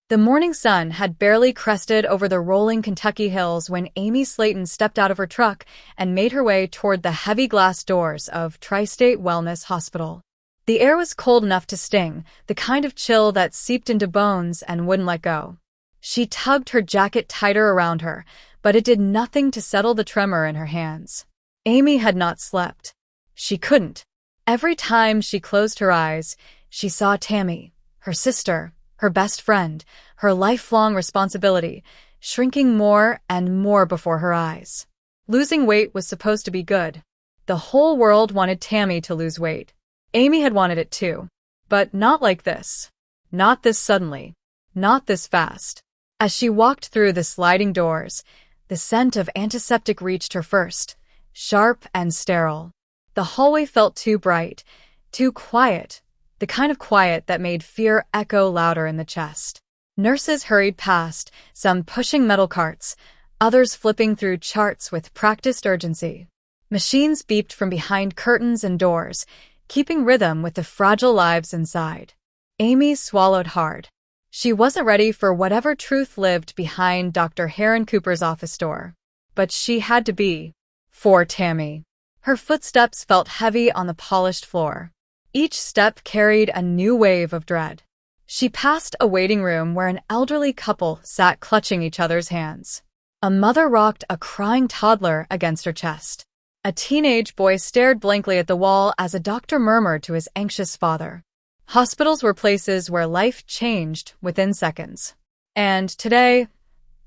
The morning sun had barely crested over the rolling Kentucky hills when Amy Slaton stepped out of her truck and made her way toward the heavy glass doors of Tri-State Wellness Hospital. The air was cold enough to sting, the kind of chill that seeped into bones and wouldn't let go. She tugged her jacket tighter around her, but it did nothing to settle the tremor in her hands. Amy had not slept. She couldn't. Every time she closed her eyes, she saw Tammy, her sister, her best friend, her lifelong responsibility, shrinking more and more before her eyes. Losing weight was supposed to be good. The whole world wanted Tammy to lose weight. Amy had wanted it too. But not like this. Not this suddenly. Not this fast. As she walked through the sliding doors, the scent of antiseptic reached her first, sharp and sterile. The hallway felt too bright, too quiet, the kind of quiet that made fear echo louder in the chest. Nurses hurried past, some pushing metal carts, others flipping through charts with practiced urgency. Machines beeped from behind curtains and doors, keeping rhythm with the fragile lives inside. Amy swallowed hard. She wasn't ready for whatever truth lived behind Dr. Heron Cooper's office door. But she had to be. For Tammy. Her footsteps felt heavy on the polished floor. Each step carried a new wave of dread. She passed a waiting room where an elderly couple sat clutching each other's hands. A mother rocked a crying toddler against her chest. A teenage boy stared blankly at the wall as a doctor murmured to his anxious father. Hospitals were places where life changed within seconds. And today,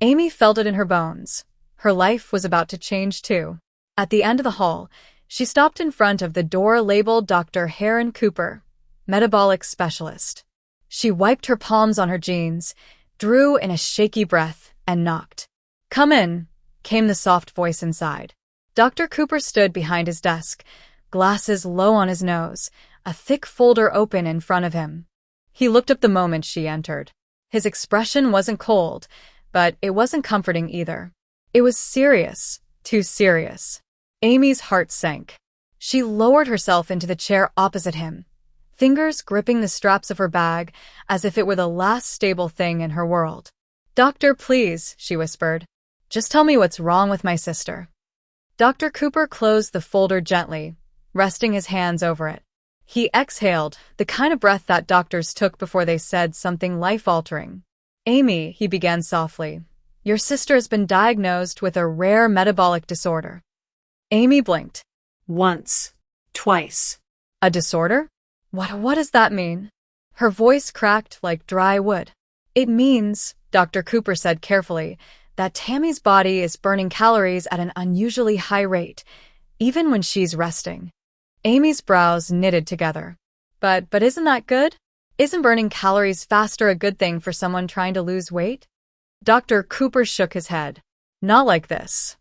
Amy felt it in her bones. Her life was about to change too. At the end of the hall, she stopped in front of the door labeled Dr. Heron Cooper, metabolic specialist. She wiped her palms on her jeans, drew in a shaky breath, and knocked. "Come in," came the soft voice inside. Dr. Cooper stood behind his desk, glasses low on his nose, a thick folder open in front of him. He looked up the moment she entered. His expression wasn't cold, but it wasn't comforting either. It was serious, too serious. Amy's heart sank. She lowered herself into the chair opposite him, fingers gripping the straps of her bag as if it were the last stable thing in her world. "Doctor, please," she whispered. "Just tell me what's wrong with my sister." Dr. Cooper closed the folder gently, resting his hands over it. He exhaled, the kind of breath that doctors took before they said something life-altering. "Amy," he began softly, "your sister has been diagnosed with a rare metabolic disorder." Amy blinked. Once. Twice. "A disorder? What does that mean?" Her voice cracked like dry wood. "It means," Dr. Cooper said carefully, "that Tammy's body is burning calories at an unusually high rate, even when she's resting." Amy's brows knitted together. But isn't that good? Isn't burning calories faster a good thing for someone trying to lose weight?" Dr. Cooper shook his head. "Not like this."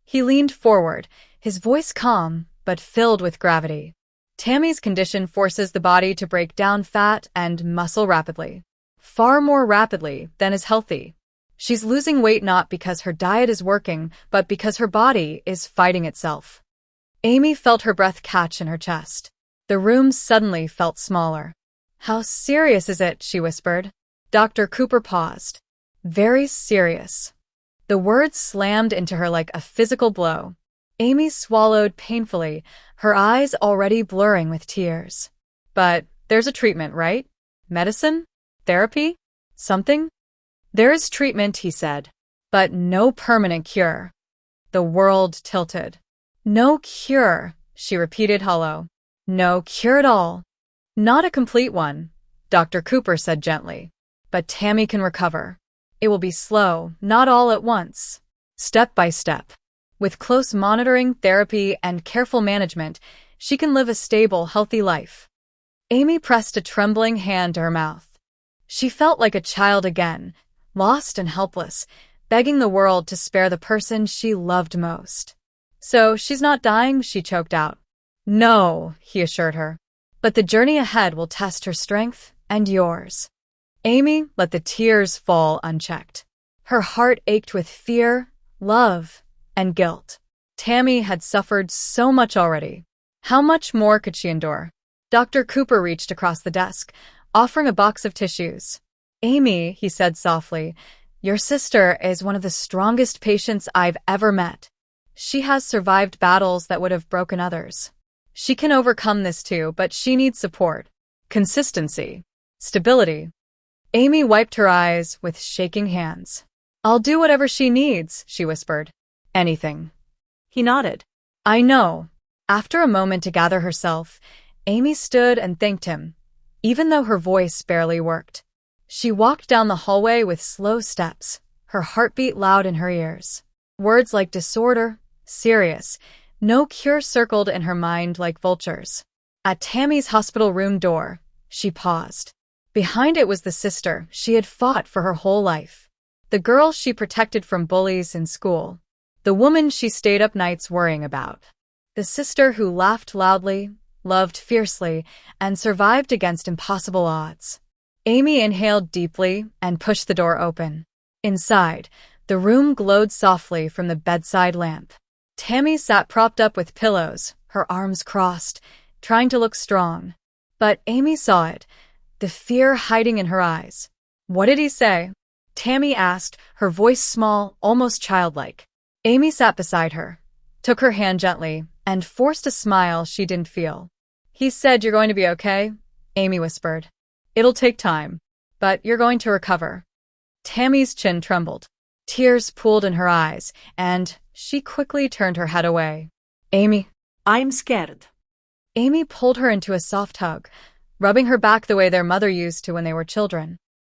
He leaned forward, his voice calm, but filled with gravity. "Tammy's condition forces the body to break down fat and muscle rapidly. Far more rapidly than is healthy. She's losing weight not because her diet is working, but because her body is fighting itself." Amy felt her breath catch in her chest. The room suddenly felt smaller. "How serious is it?" she whispered. Dr. Cooper paused. "Very serious." The words slammed into her like a physical blow. Amy swallowed painfully, her eyes already blurring with tears. "But there's a treatment, right? Medicine? Therapy? Something?" "There is treatment," he said, "but no permanent cure." The world tilted. "No cure," she repeated hollow. "No cure at all." "Not a complete one," Dr. Cooper said gently. "But Tammy can recover. It will be slow, not all at once. Step by step. With close monitoring, therapy, and careful management, she can live a stable, healthy life." Amy pressed a trembling hand to her mouth. She felt like a child again, lost and helpless, begging the world to spare the person she loved most. "So she's not dying?" she choked out. "No," he assured her. "But the journey ahead will test her strength and yours." Amy let the tears fall unchecked. Her heart ached with fear, love, and guilt. Tammy had suffered so much already. How much more could she endure? Dr. Cooper reached across the desk, offering a box of tissues. Amy, he said softly, your sister is one of the strongest patients I've ever met. She has survived battles that would have broken others. She can overcome this too, but she needs support. Consistency. Stability. Amy wiped her eyes with shaking hands. I'll do whatever she needs, she whispered. Anything. He nodded. I know. After a moment to gather herself, Amy stood and thanked him, even though her voice barely worked. She walked down the hallway with slow steps, her heartbeat loud in her ears. Words like disorder, serious, no cure circled in her mind like vultures. At Tammy's hospital room door, she paused. Behind it was the sister she had fought for her whole life. The girl she protected from bullies in school. The woman she stayed up nights worrying about. The sister who laughed loudly, loved fiercely, and survived against impossible odds. Amy inhaled deeply and pushed the door open. Inside, the room glowed softly from the bedside lamp. Tammy sat propped up with pillows, her arms crossed, trying to look strong. But Amy saw it, the fear hiding in her eyes. What did he say? Tammy asked, her voice small, almost childlike. Amy sat beside her, took her hand gently, and forced a smile she didn't feel. He said you're going to be okay, Amy whispered. It'll take time, but you're going to recover. Tammy's chin trembled. Tears pooled in her eyes, and she quickly turned her head away. Amy. I'm scared. Amy pulled her into a soft hug, rubbing her back the way their mother used to when they were children.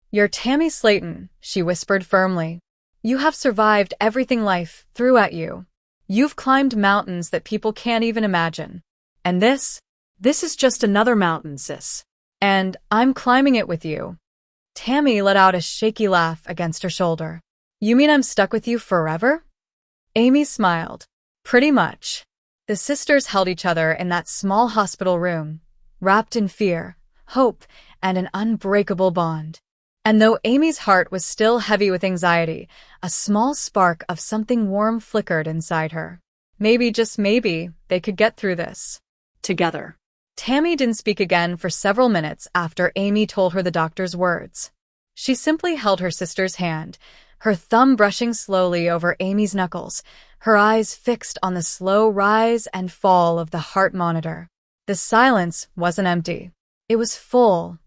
You're Tammy Slaton, she whispered firmly. You have survived everything life threw at you. You've climbed mountains that people can't even imagine. And this is just another mountain, sis. And I'm climbing it with you. Tammy let out a shaky laugh against her shoulder. You mean I'm stuck with you forever? Amy smiled. Pretty much. The sisters held each other in that small hospital room, wrapped in fear, hope, and an unbreakable bond. And though Amy's heart was still heavy with anxiety, a small spark of something warm flickered inside her. Maybe, just maybe, they could get through this. Together. Tammy didn't speak again for several minutes after Amy told her the doctor's words. She simply held her sister's hand, her thumb brushing slowly over Amy's knuckles, her eyes fixed on the slow rise and fall of the heart monitor. The silence wasn't empty. It was full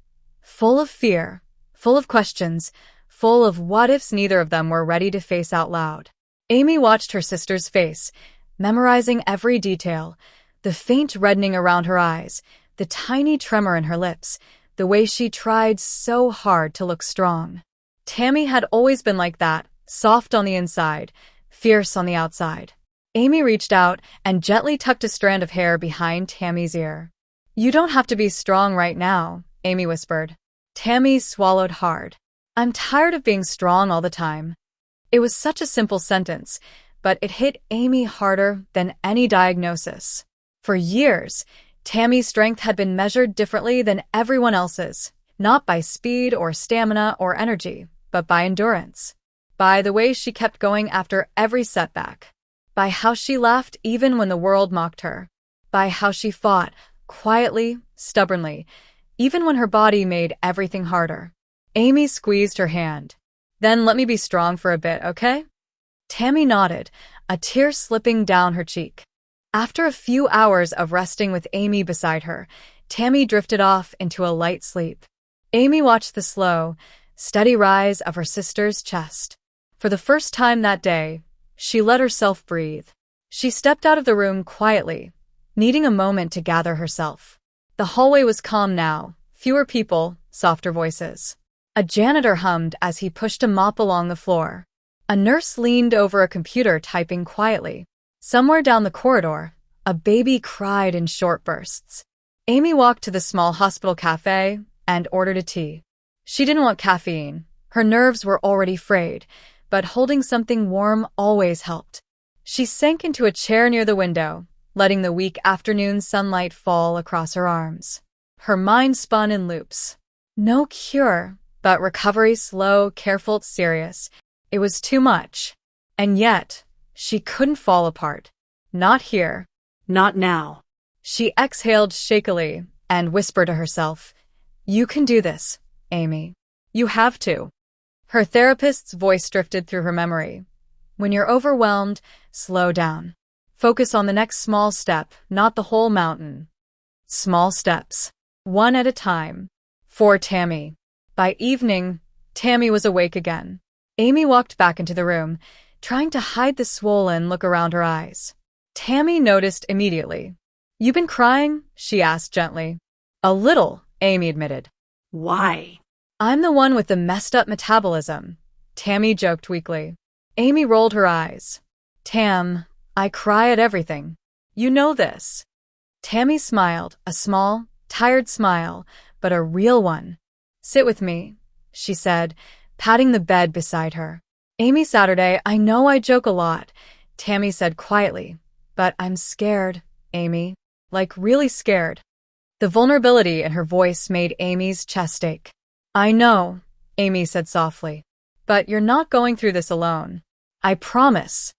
of fear, full of questions, full of what-ifs neither of them were ready to face out loud. Amy watched her sister's face, memorizing every detail, the faint reddening around her eyes, the tiny tremor in her lips, the way she tried so hard to look strong. Tammy had always been like that, soft on the inside, fierce on the outside. Amy reached out and gently tucked a strand of hair behind Tammy's ear. You don't have to be strong right now, Amy whispered. Tammy swallowed hard. I'm tired of being strong all the time. It was such a simple sentence, but it hit Amy harder than any diagnosis. For years, Tammy's strength had been measured differently than everyone else's, not by speed or stamina or energy, but by endurance. By the way she kept going after every setback. By how she laughed even when the world mocked her. By how she fought, quietly, stubbornly, even when her body made everything harder. Amy squeezed her hand. Then let me be strong for a bit, okay? Tammy nodded, a tear slipping down her cheek. After a few hours of resting with Amy beside her, Tammy drifted off into a light sleep. Amy watched the slow, steady rise of her sister's chest. For the first time that day, she let herself breathe. She stepped out of the room quietly, needing a moment to gather herself. The hallway was calm now, fewer people, softer voices. A janitor hummed as he pushed a mop along the floor. A nurse leaned over a computer typing quietly. Somewhere down the corridor, a baby cried in short bursts. Amy walked to the small hospital cafe and ordered a tea. She didn't want caffeine. Her nerves were already frayed, but holding something warm always helped. She sank into a chair near the window, letting the weak afternoon sunlight fall across her arms. Her mind spun in loops. No cure, but recovery slow, careful, serious. It was too much. And yet, she couldn't fall apart. Not here. Not now. She exhaled shakily and whispered to herself, You can do this, Amy. You have to. Her therapist's voice drifted through her memory. When you're overwhelmed, slow down. Focus on the next small step, not the whole mountain. Small steps. One at a time. For Tammy. By evening, Tammy was awake again. Amy walked back into the room, trying to hide the swollen look around her eyes. Tammy noticed immediately. "You been crying?" she asked gently. "A little," Amy admitted. Why? "I'm the one with the messed up metabolism," Tammy joked weakly. Amy rolled her eyes. "Tam, I cry at everything. You know this." Tammy smiled, a small, tired smile, but a real one. "Sit with me," she said, patting the bed beside her. "Amy Saturday, I know I joke a lot," Tammy said quietly, "but I'm scared, Amy. Like really scared." The vulnerability in her voice made Amy's chest ache. "I know," Amy said softly, "but you're not going through this alone. I promise."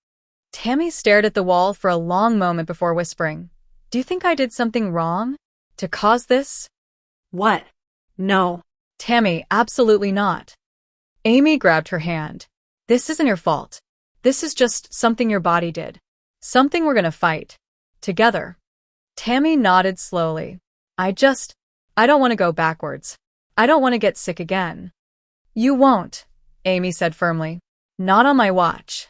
Tammy stared at the wall for a long moment before whispering, "Do you think I did something wrong to cause this?" What? No. "Tammy, absolutely not." Amy grabbed her hand. "This isn't your fault. This is just something your body did. Something we're gonna fight. Together." Tammy nodded slowly. I don't want to go backwards. I don't want to get sick again." "You won't," Amy said firmly. "Not on my watch."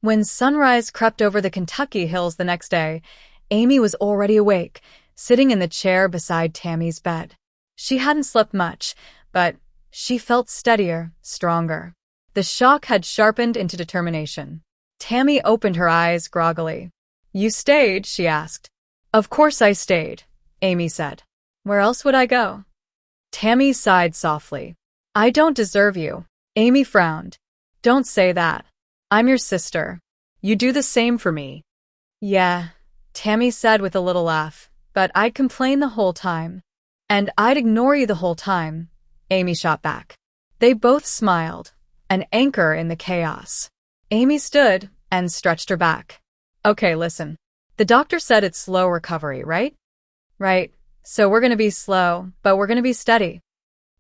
When sunrise crept over the Kentucky hills the next day, Amy was already awake, sitting in the chair beside Tammy's bed. She hadn't slept much, but she felt steadier, stronger. The shock had sharpened into determination. Tammy opened her eyes groggily. "You stayed?" she asked. "Of course I stayed," Amy said. "Where else would I go?" Tammy sighed softly. "I don't deserve you." Amy frowned. "Don't say that. I'm your sister. You do the same for me." "Yeah," Tammy said with a little laugh, "but I'd complain the whole time." "And I'd ignore you the whole time," Amy shot back. They both smiled, an anchor in the chaos. Amy stood and stretched her back. "Okay, listen. The doctor said it's slow recovery, right?" "Right. So we're gonna be slow, but we're gonna be steady."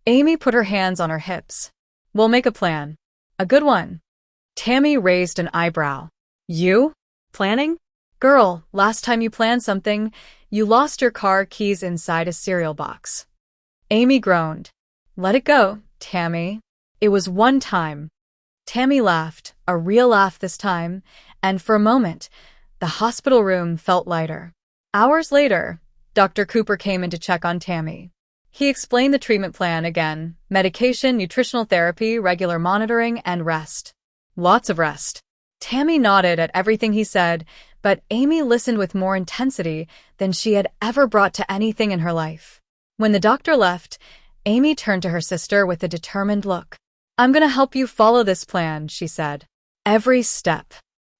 Amy put her hands on her hips. "We'll make a plan. A good one." Tammy raised an eyebrow. "You? Planning? Girl, last time you planned something, you lost your car keys inside a cereal box." Amy groaned. "Let it go, Tammy. It was one time." Tammy laughed, a real laugh this time, and for a moment, the hospital room felt lighter. Hours later, Dr. Cooper came in to check on Tammy. He explained the treatment plan again: medication, nutritional therapy, regular monitoring, and rest. Lots of rest. Tammy nodded at everything he said, but Amy listened with more intensity than she had ever brought to anything in her life. When the doctor left, Amy turned to her sister with a determined look. "I'm gonna help you follow this plan," she said. "Every step."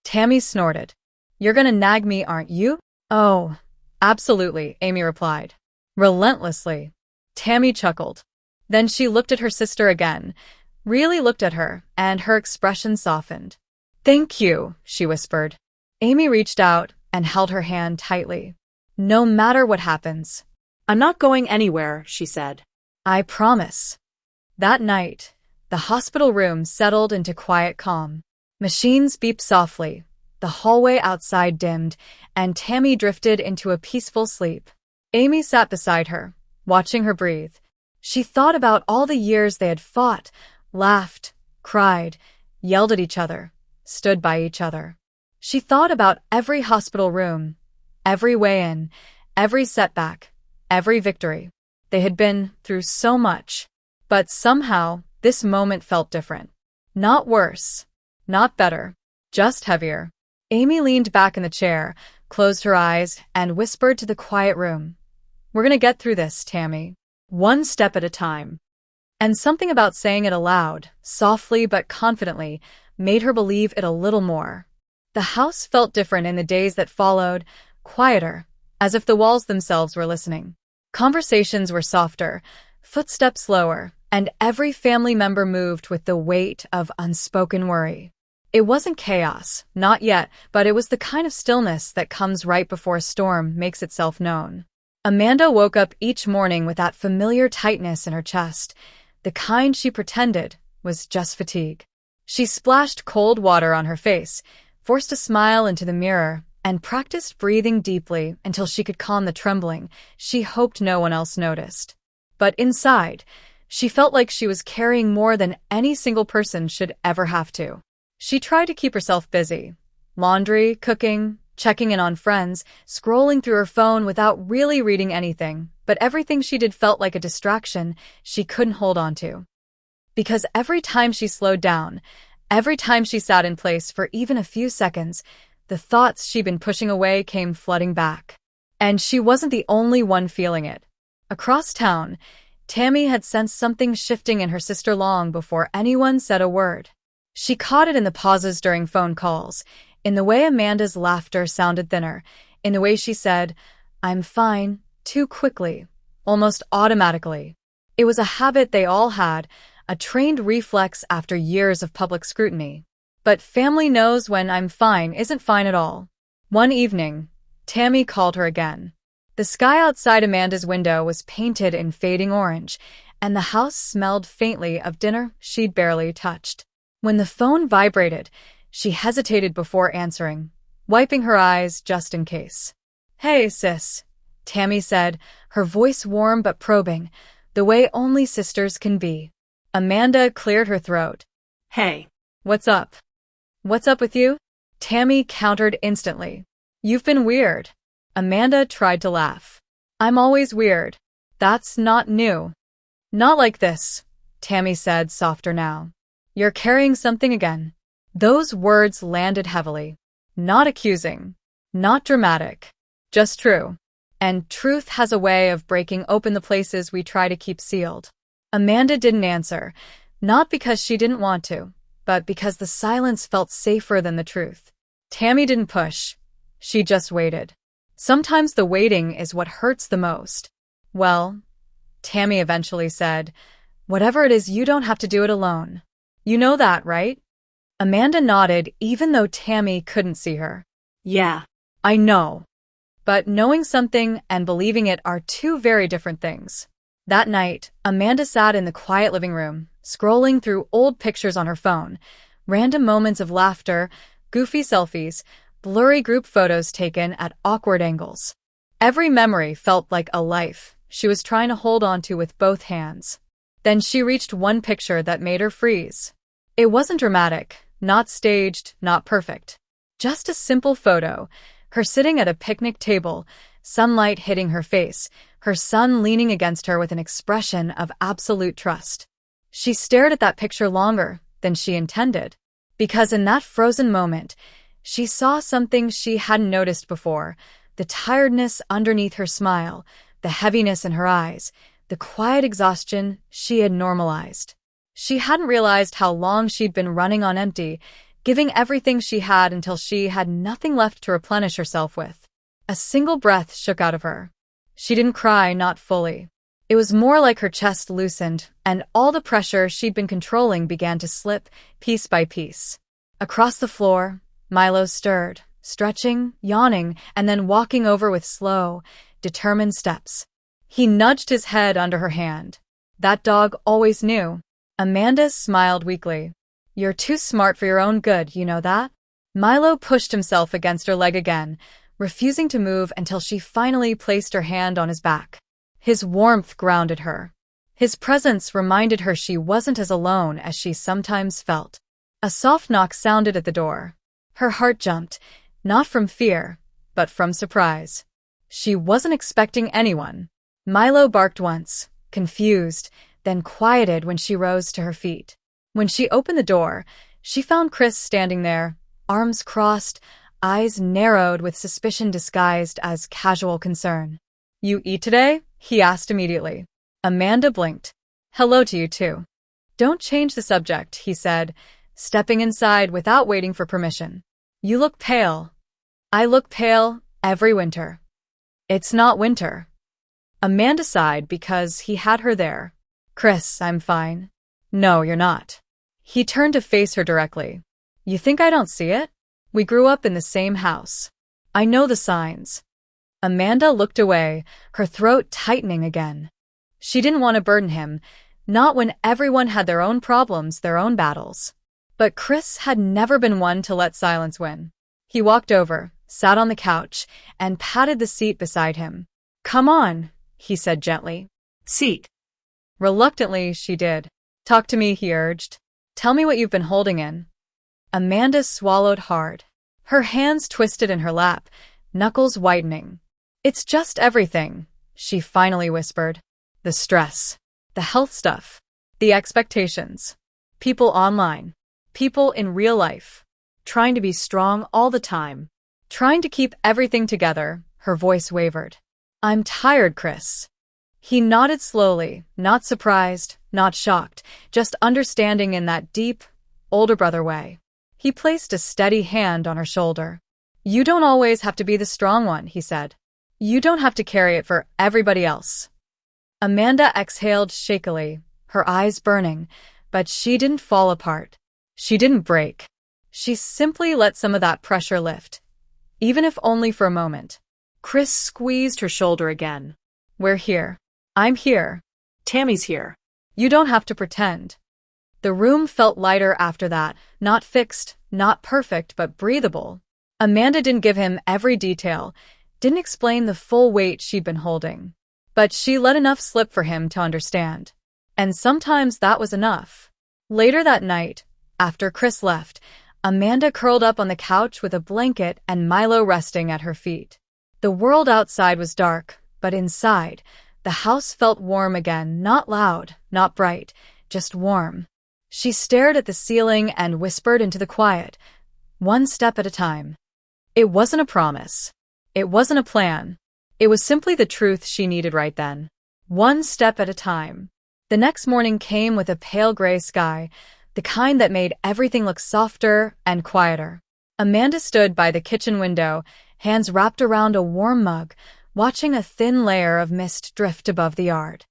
Tammy snorted. "You're gonna nag me, aren't you?" "Oh, absolutely," Amy replied. "Relentlessly." Tammy chuckled. Then she looked at her sister again, really looked at her, and her expression softened. "Thank you," she whispered. Amy reached out and held her hand tightly. "No matter what happens." "I'm not going anywhere," she said. "I promise." That night, the hospital room settled into quiet calm. Machines beeped softly, the hallway outside dimmed, and Tammy drifted into a peaceful sleep. Amy sat beside her, watching her breathe. She thought about all the years they had fought, laughed, cried, yelled at each other, stood by each other. She thought about every hospital room, every way-in, every setback, every victory. They had been through so much, but somehow this moment felt different. Not worse, not better, just heavier. Amy leaned back in the chair, closed her eyes, and whispered to the quiet room. "We're gonna get through this, Tammy. One step at a time." And something about saying it aloud, softly but confidently, made her believe it a little more. The house felt different in the days that followed, quieter, as if the walls themselves were listening. Conversations were softer, footsteps slower, and every family member moved with the weight of unspoken worry. It wasn't chaos, not yet, but it was the kind of stillness that comes right before a storm makes itself known. Amanda woke up each morning with that familiar tightness in her chest, the kind she pretended was just fatigue. She splashed cold water on her face, forced a smile into the mirror, and practiced breathing deeply until she could calm the trembling she hoped no one else noticed. But inside, she felt like she was carrying more than any single person should ever have to. She tried to keep herself busy. Laundry, cooking, checking in on friends, scrolling through her phone without really reading anything, but everything she did felt like a distraction she couldn't hold on to. Because every time she slowed down, every time she sat in place for even a few seconds, the thoughts she'd been pushing away came flooding back. And she wasn't the only one feeling it. Across town, Tammy had sensed something shifting in her sister long before anyone said a word. She caught it in the pauses during phone calls, in the way Amanda's laughter sounded thinner, in the way she said, "I'm fine," too quickly, almost automatically. It was a habit they all had, a trained reflex after years of public scrutiny. But family knows when "I'm fine" isn't fine at all. One evening, Tammy called her again. The sky outside Amanda's window was painted in fading orange, and the house smelled faintly of dinner she'd barely touched. When the phone vibrated, she hesitated before answering, wiping her eyes just in case. "Hey, sis," Tammy said, her voice warm but probing, the way only sisters can be. Amanda cleared her throat. Hey. "What's up?" "What's up with you?" Tammy countered instantly. "You've been weird." Amanda tried to laugh. "I'm always weird. That's not new." "Not like this," Tammy said, softer now. "You're carrying something again." Those words landed heavily. Not accusing. Not dramatic. Just true. And truth has a way of breaking open the places we try to keep sealed. Amanda didn't answer, not because she didn't want to, but because the silence felt safer than the truth. Tammy didn't push. She just waited. Sometimes the waiting is what hurts the most. "Well," Tammy eventually said, "whatever it is, you don't have to do it alone. You know that, right?" Amanda nodded, even though Tammy couldn't see her. Yeah. "I know." But knowing something and believing it are two very different things. That night, Amanda sat in the quiet living room, scrolling through old pictures on her phone, random moments of laughter, goofy selfies, blurry group photos taken at awkward angles. Every memory felt like a life she was trying to hold on to with both hands. Then she reached one picture that made her freeze. It wasn't dramatic, not staged, not perfect. Just a simple photo, her sitting at a picnic table, sunlight hitting her face, her son leaning against her with an expression of absolute trust. She stared at that picture longer than she intended, because in that frozen moment, she saw something she hadn't noticed before, the tiredness underneath her smile, the heaviness in her eyes, the quiet exhaustion she had normalized. She hadn't realized how long she'd been running on empty, giving everything she had until she had nothing left to replenish herself with. A single breath shook out of her. She didn't cry, not fully. It was more like her chest loosened, and all the pressure she'd been controlling began to slip, piece by piece. Across the floor, Milo stirred, stretching, yawning, and then walking over with slow, determined steps. He nudged his head under her hand. That dog always knew. Amanda smiled weakly. "You're too smart for your own good, you know that?" Milo pushed himself against her leg again, refusing to move until she finally placed her hand on his back. His warmth grounded her. His presence reminded her she wasn't as alone as she sometimes felt. A soft knock sounded at the door. Her heart jumped, not from fear, but from surprise. She wasn't expecting anyone. Milo barked once, confused, then quieted when she rose to her feet. When she opened the door, she found Chris standing there, arms crossed, eyes narrowed with suspicion disguised as casual concern. "You eat today?" he asked immediately. Amanda blinked. "Hello to you too." "Don't change the subject," he said, stepping inside without waiting for permission. "You look pale." "I look pale every winter." "It's not winter." Amanda sighed because he had her there. "Chris, I'm fine." "No, you're not." He turned to face her directly. "You think I don't see it? We grew up in the same house. I know the signs." Amanda looked away, her throat tightening again. She didn't want to burden him, Not when everyone had their own problems, their own battles. But Chris had never been one to let silence win. He walked over, sat on the couch, and patted the seat beside him. "Come on," he said gently. Seat. Reluctantly, she did. "Talk to me," he urged. "Tell me what you've been holding in." Amanda swallowed hard. Her hands twisted in her lap, knuckles whitening. "It's just everything," she finally whispered. "The stress. The health stuff. The expectations. People online. People in real life. Trying to be strong all the time. Trying to keep everything together." Her voice wavered. "I'm tired, Chris." He nodded slowly, not surprised, not shocked, just understanding in that deep, older brother way. He placed a steady hand on her shoulder. "You don't always have to be the strong one," he said. "You don't have to carry it for everybody else." Amanda exhaled shakily, her eyes burning, but she didn't fall apart. She didn't break. She simply let some of that pressure lift, even if only for a moment. Chris squeezed her shoulder again. "We're here. I'm here. Tammy's here." You don't have to pretend." The room felt lighter after that, not fixed, not perfect, but breathable. Amanda didn't give him every detail, didn't explain the full weight she'd been holding. But she let enough slip for him to understand. And sometimes that was enough. Later that night, after Chris left, Amanda curled up on the couch with a blanket and Milo resting at her feet. The world outside was dark, but inside, the house felt warm again, not loud, not bright, just warm. She stared at the ceiling and whispered into the quiet, one step at a time. It wasn't a promise. It wasn't a plan. It was simply the truth she needed right then. One step at a time. The next morning came with a pale gray sky, the kind that made everything look softer and quieter. Amanda stood by the kitchen window, hands wrapped around a warm mug, watching a thin layer of mist drift above the yard.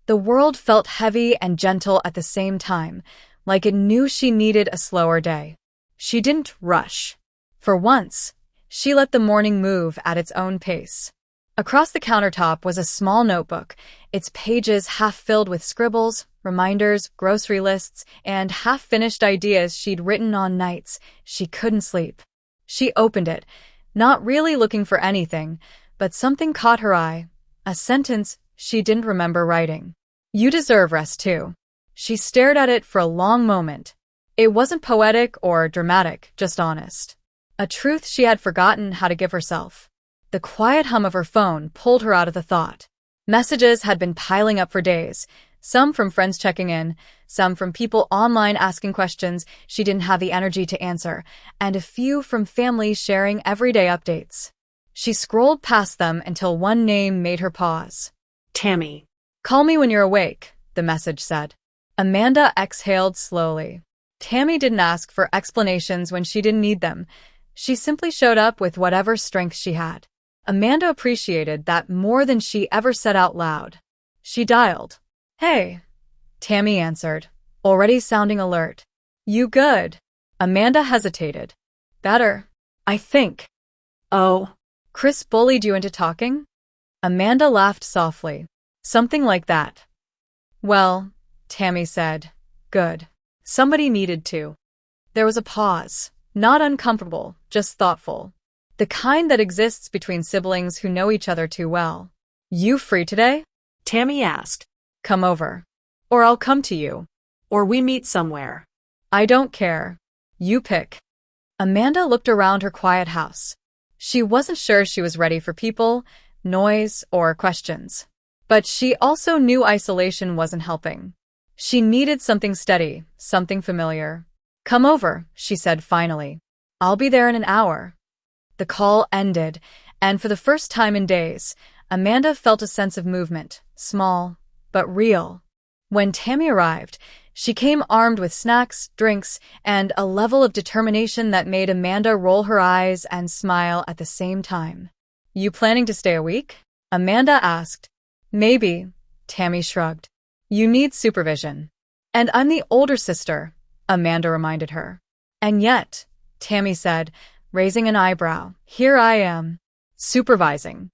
The world felt heavy and gentle at the same time, like it knew she needed a slower day. She didn't rush. For once, she let the morning move at its own pace. Across the countertop was a small notebook, its pages half filled with scribbles, reminders, grocery lists, and half-finished ideas she'd written on nights she couldn't sleep. She opened it, not really looking for anything, but something caught her eye, a sentence she didn't remember writing. "You deserve rest too." She stared at it for a long moment. It wasn't poetic or dramatic, just honest. A truth she had forgotten how to give herself. The quiet hum of her phone pulled her out of the thought. Messages had been piling up for days, some from friends checking in, some from people online asking questions she didn't have the energy to answer, and a few from family sharing everyday updates. She scrolled past them until one name made her pause. Tammy. "Call me when you're awake," the message said. Amanda exhaled slowly. Tammy didn't ask for explanations when she didn't need them. She simply showed up with whatever strength she had. Amanda appreciated that more than she ever said out loud. She dialed. "Hey," Tammy answered, already sounding alert. "You good?" Amanda hesitated. "Better, I think." "Oh." "Chris bullied you into talking?" Amanda laughed softly. "Something like that." "Well," Tammy said, "good. Somebody needed to." There was a pause, not uncomfortable, just thoughtful. The kind that exists between siblings who know each other too well. "You free today?" Tammy asked. "Come over. Or I'll come to you. Or we meet somewhere." "I don't care. You pick." Amanda looked around her quiet house. She wasn't sure she was ready for people, noise, or questions. But she also knew isolation wasn't helping. She needed something steady, something familiar. "Come over," she said finally. "I'll be there in an hour." The call ended, and for the first time in days, Amanda felt a sense of movement, small, but real. When Tammy arrived, she came armed with snacks, drinks, and a level of determination that made Amanda roll her eyes and smile at the same time. "You planning to stay a week?" Amanda asked. "Maybe," Tammy shrugged. "You need supervision." "And I'm the older sister," Amanda reminded her. "And yet," Tammy said, raising an eyebrow, "here I am, supervising."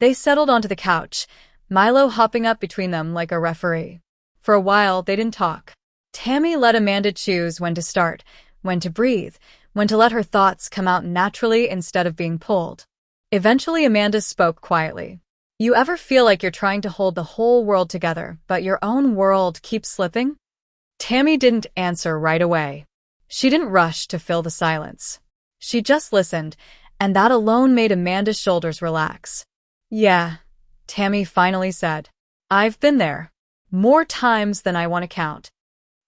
They settled onto the couch, Milo hopping up between them like a referee. For a while, they didn't talk. Tammy let Amanda choose when to start, when to breathe, when to let her thoughts come out naturally instead of being pulled. Eventually, Amanda spoke quietly. You ever feel like you're trying to hold the whole world together, but your own world keeps slipping? Tammy didn't answer right away. She didn't rush to fill the silence. She just listened, and that alone made Amanda's shoulders relax. Yeah, Tammy finally said. I've been there. More times than I want to count.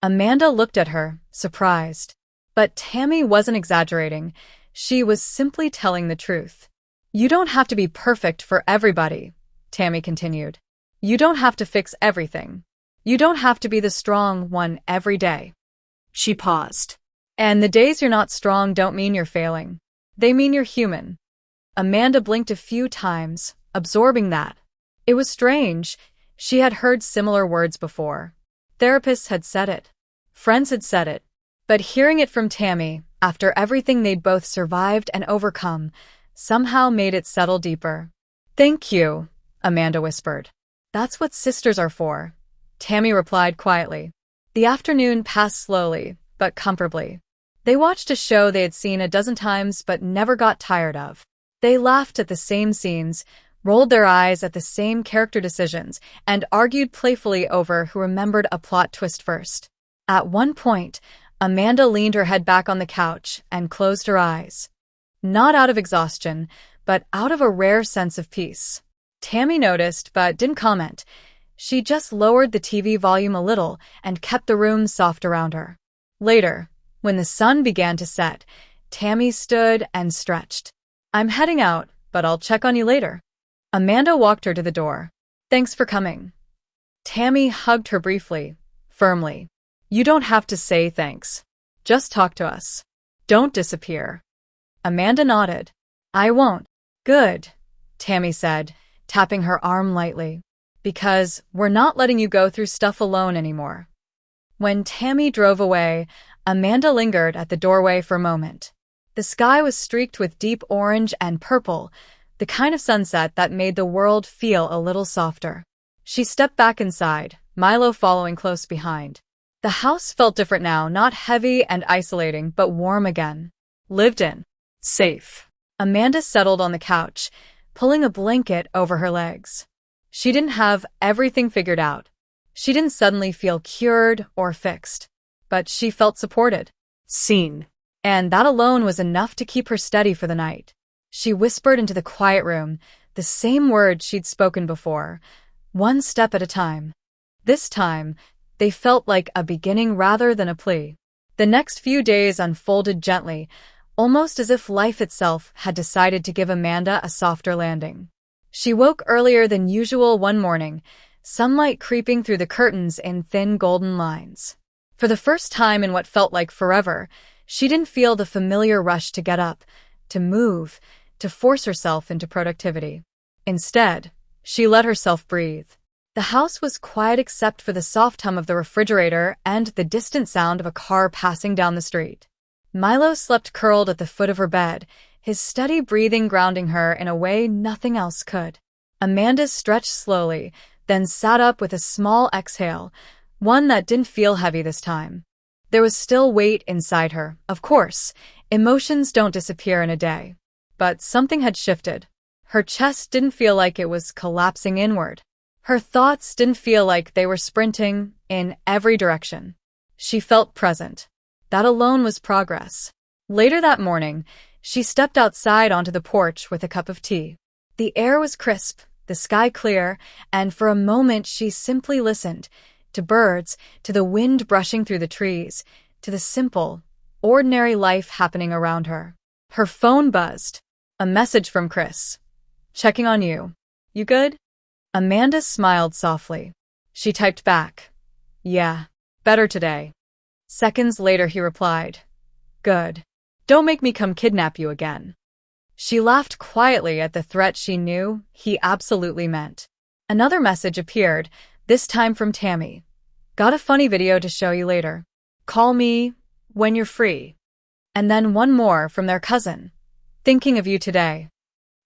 Amanda looked at her, surprised. But Tammy wasn't exaggerating. She was simply telling the truth. You don't have to be perfect for everybody, Tammy continued. You don't have to fix everything. You don't have to be the strong one every day. She paused. And the days you're not strong don't mean you're failing. They mean you're human. Amanda blinked a few times, absorbing that. It was strange. She had heard similar words before. Therapists had said it. Friends had said it. But hearing it from Tammy, after everything they'd both survived and overcome, somehow made it settle deeper. Thank you, Amanda whispered. That's what sisters are for, Tammy replied quietly. The afternoon passed slowly, but comfortably. They watched a show they had seen a dozen times but never got tired of. They laughed at the same scenes, rolled their eyes at the same character decisions, and argued playfully over who remembered a plot twist first. At one point, Amanda leaned her head back on the couch and closed her eyes. Not out of exhaustion, but out of a rare sense of peace. Tammy noticed, but didn't comment. She just lowered the TV volume a little and kept the room soft around her. Later, when the sun began to set, Tammy stood and stretched. I'm heading out, but I'll check on you later. Amanda walked her to the door. Thanks for coming. Tammy hugged her briefly, firmly. You don't have to say thanks. Just talk to us. Don't disappear. Amanda nodded. I won't. Good, Tammy said, tapping her arm lightly. Because we're not letting you go through stuff alone anymore. When Tammy drove away, Amanda lingered at the doorway for a moment. The sky was streaked with deep orange and purple, the kind of sunset that made the world feel a little softer. She stepped back inside, Milo following close behind. The house felt different now, not heavy and isolating, but warm again. Lived in. Safe. Amanda settled on the couch, pulling a blanket over her legs. She didn't have everything figured out. She didn't suddenly feel cured or fixed. But she felt supported. Seen. And that alone was enough to keep her steady for the night. She whispered into the quiet room, the same words she'd spoken before, one step at a time. This time, they felt like a beginning rather than a plea. The next few days unfolded gently, almost as if life itself had decided to give Amanda a softer landing. She woke earlier than usual one morning, sunlight creeping through the curtains in thin golden lines. For the first time in what felt like forever, she didn't feel the familiar rush to get up, to move, to force herself into productivity. Instead, she let herself breathe. The house was quiet except for the soft hum of the refrigerator and the distant sound of a car passing down the street. Milo slept curled at the foot of her bed, his steady breathing grounding her in a way nothing else could. Amanda stretched slowly, then sat up with a small exhale, one that didn't feel heavy this time. There was still weight inside her, of course. Emotions don't disappear in a day. But something had shifted. Her chest didn't feel like it was collapsing inward. Her thoughts didn't feel like they were sprinting in every direction. She felt present. That alone was progress. Later that morning, she stepped outside onto the porch with a cup of tea. The air was crisp, the sky clear, and for a moment she simply listened, to birds, to the wind brushing through the trees, to the simple, ordinary life happening around her. Her phone buzzed. A message from Chris. Checking on you. You good? Amanda smiled softly. She typed back. Yeah, better today. Seconds later he replied. Good. Don't make me come kidnap you again. She laughed quietly at the threat she knew he absolutely meant. Another message appeared, this time from Tammy. Got a funny video to show you later. Call me when you're free. And then one more from their cousin. Thinking of you today.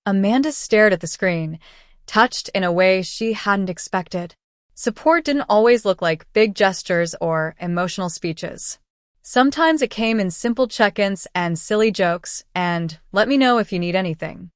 Amanda stared at the screen, touched in a way she hadn't expected. Support didn't always look like big gestures or emotional speeches. Sometimes it came in simple check-ins and silly jokes, and let me know if you need anything.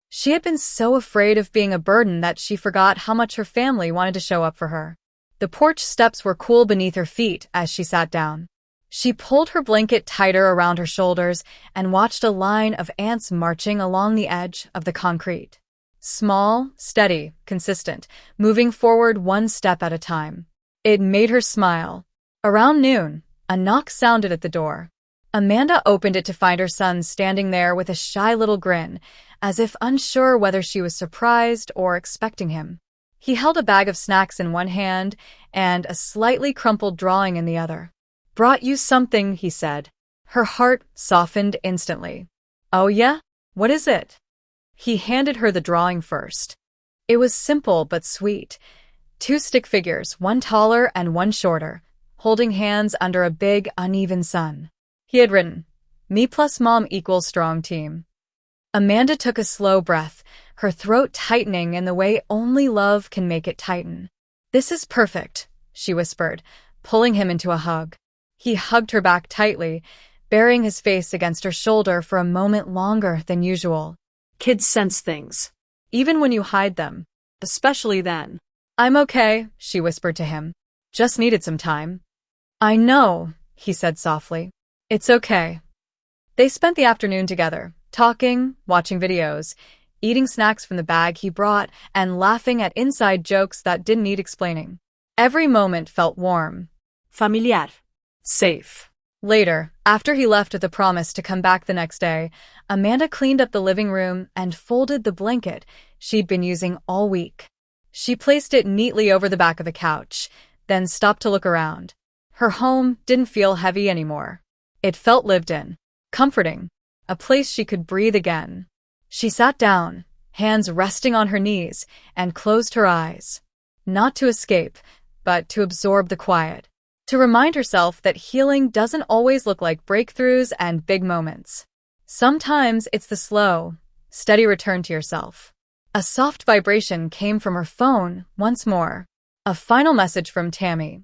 She had been so afraid of being a burden that she forgot how much her family wanted to show up for her. The porch steps were cool beneath her feet as she sat down. She pulled her blanket tighter around her shoulders and watched a line of ants marching along the edge of the concrete. Small, steady, consistent, moving forward one step at a time. It made her smile. Around noon, a knock sounded at the door. Amanda opened it to find her son standing there with a shy little grin, as if unsure whether she was surprised or expecting him. He held a bag of snacks in one hand and a slightly crumpled drawing in the other. "Brought you something," he said. Her heart softened instantly. "Oh yeah? What is it?" He handed her the drawing first. It was simple but sweet. 2 stick figures, one taller and one shorter, holding hands under a big, uneven sun. He had written, "Me plus mom equals strong team." Amanda took a slow breath, her throat tightening in the way only love can make it tighten. "This is perfect," she whispered, pulling him into a hug. He hugged her back tightly, burying his face against her shoulder for a moment longer than usual. Kids sense things. Even when you hide them. Especially then. "I'm okay," she whispered to him. "Just needed some time." "I know," he said softly. "It's okay." They spent the afternoon together, talking, watching videos, eating snacks from the bag he brought, and laughing at inside jokes that didn't need explaining. Every moment felt warm. Familiar. Safe. Later, after he left with a promise to come back the next day, Amanda cleaned up the living room and folded the blanket she'd been using all week. She placed it neatly over the back of the couch, then stopped to look around. Her home didn't feel heavy anymore. It felt lived in, comforting, a place she could breathe again. She sat down, hands resting on her knees, and closed her eyes. Not to escape, but to absorb the quiet. To remind herself that healing doesn't always look like breakthroughs and big moments. Sometimes it's the slow, steady return to yourself. A soft vibration came from her phone once more. A final message from Tammy.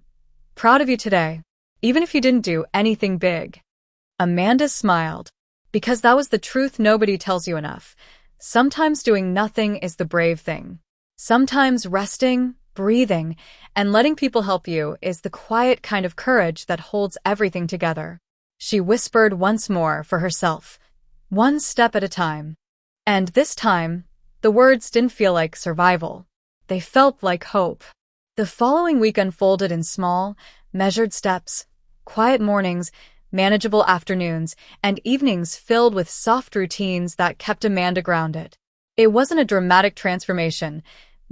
"Proud of you today, even if you didn't do anything big." Amanda smiled. Because that was the truth nobody tells you enough. Sometimes doing nothing is the brave thing. Sometimes resting, breathing, and letting people help you is the quiet kind of courage that holds everything together. She whispered once more for herself, one step at a time. And this time, the words didn't feel like survival. They felt like hope. The following week unfolded in small, measured steps, quiet mornings, manageable afternoons, and evenings filled with soft routines that kept Amanda grounded. It wasn't a dramatic transformation,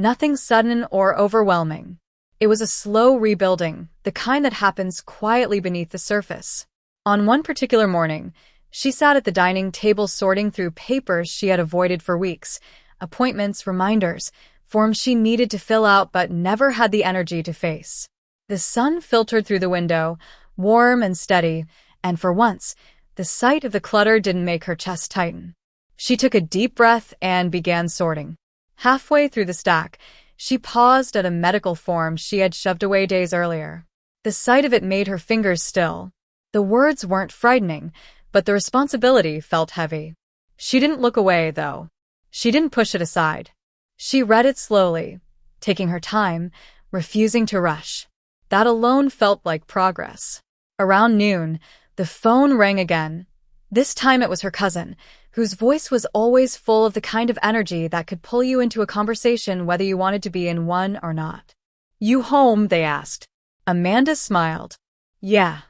nothing sudden or overwhelming. It was a slow rebuilding, the kind that happens quietly beneath the surface. On one particular morning, she sat at the dining table sorting through papers she had avoided for weeks, appointments, reminders, forms she needed to fill out but never had the energy to face. The sun filtered through the window, warm and steady, and for once, the sight of the clutter didn't make her chest tighten. She took a deep breath and began sorting. Halfway through the stack, she paused at a medical form she had shoved away days earlier. The sight of it made her fingers still. The words weren't frightening, but the responsibility felt heavy. She didn't look away, though. She didn't push it aside. She read it slowly, taking her time, refusing to rush. That alone felt like progress. Around noon, the phone rang again. This time it was her cousin, whose voice was always full of the kind of energy that could pull you into a conversation whether you wanted to be in one or not. "You home?" they asked. Amanda smiled. "Yeah."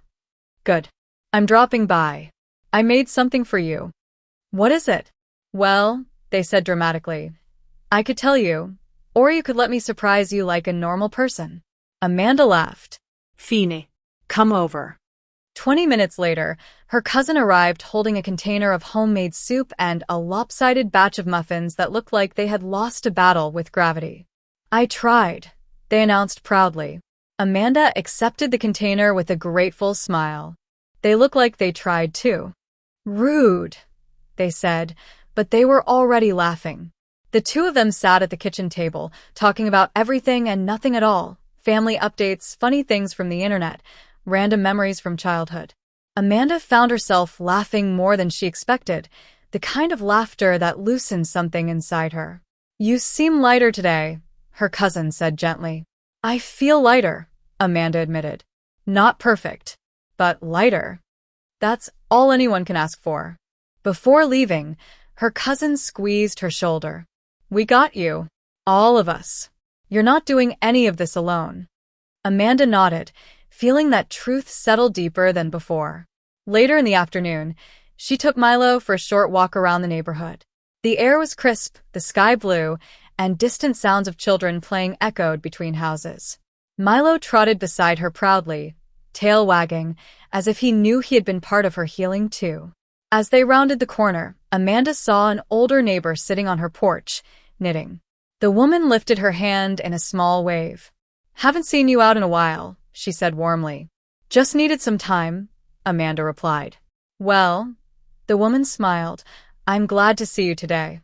"Good. I'm dropping by. I made something for you." "What is it?" "Well," they said dramatically, "I could tell you, or you could let me surprise you like a normal person." Amanda laughed. "Fine. Come over." 20 minutes later, her cousin arrived holding a container of homemade soup and a lopsided batch of muffins that looked like they had lost a battle with gravity. "I tried," they announced proudly. Amanda accepted the container with a grateful smile. "They look like they tried too." "Rude," they said, but they were already laughing. The two of them sat at the kitchen table, talking about everything and nothing at all, family updates, funny things from the internet, random memories from childhood. Amanda found herself laughing more than she expected, the kind of laughter that loosened something inside her. "You seem lighter today," her cousin said gently. "I feel lighter," Amanda admitted. "Not perfect, but lighter. That's all anyone can ask for." Before leaving, her cousin squeezed her shoulder. "We got you. All of us. You're not doing any of this alone." Amanda nodded, feeling that truth settle deeper than before. Later in the afternoon, she took Milo for a short walk around the neighborhood. The air was crisp, the sky blue, and distant sounds of children playing echoed between houses. Milo trotted beside her proudly, tail wagging, as if he knew he had been part of her healing too. As they rounded the corner, Amanda saw an older neighbor sitting on her porch, knitting. The woman lifted her hand in a small wave. "Haven't seen you out in a while," she said warmly. "Just needed some time," Amanda replied. "Well," the woman smiled, "I'm glad to see you today."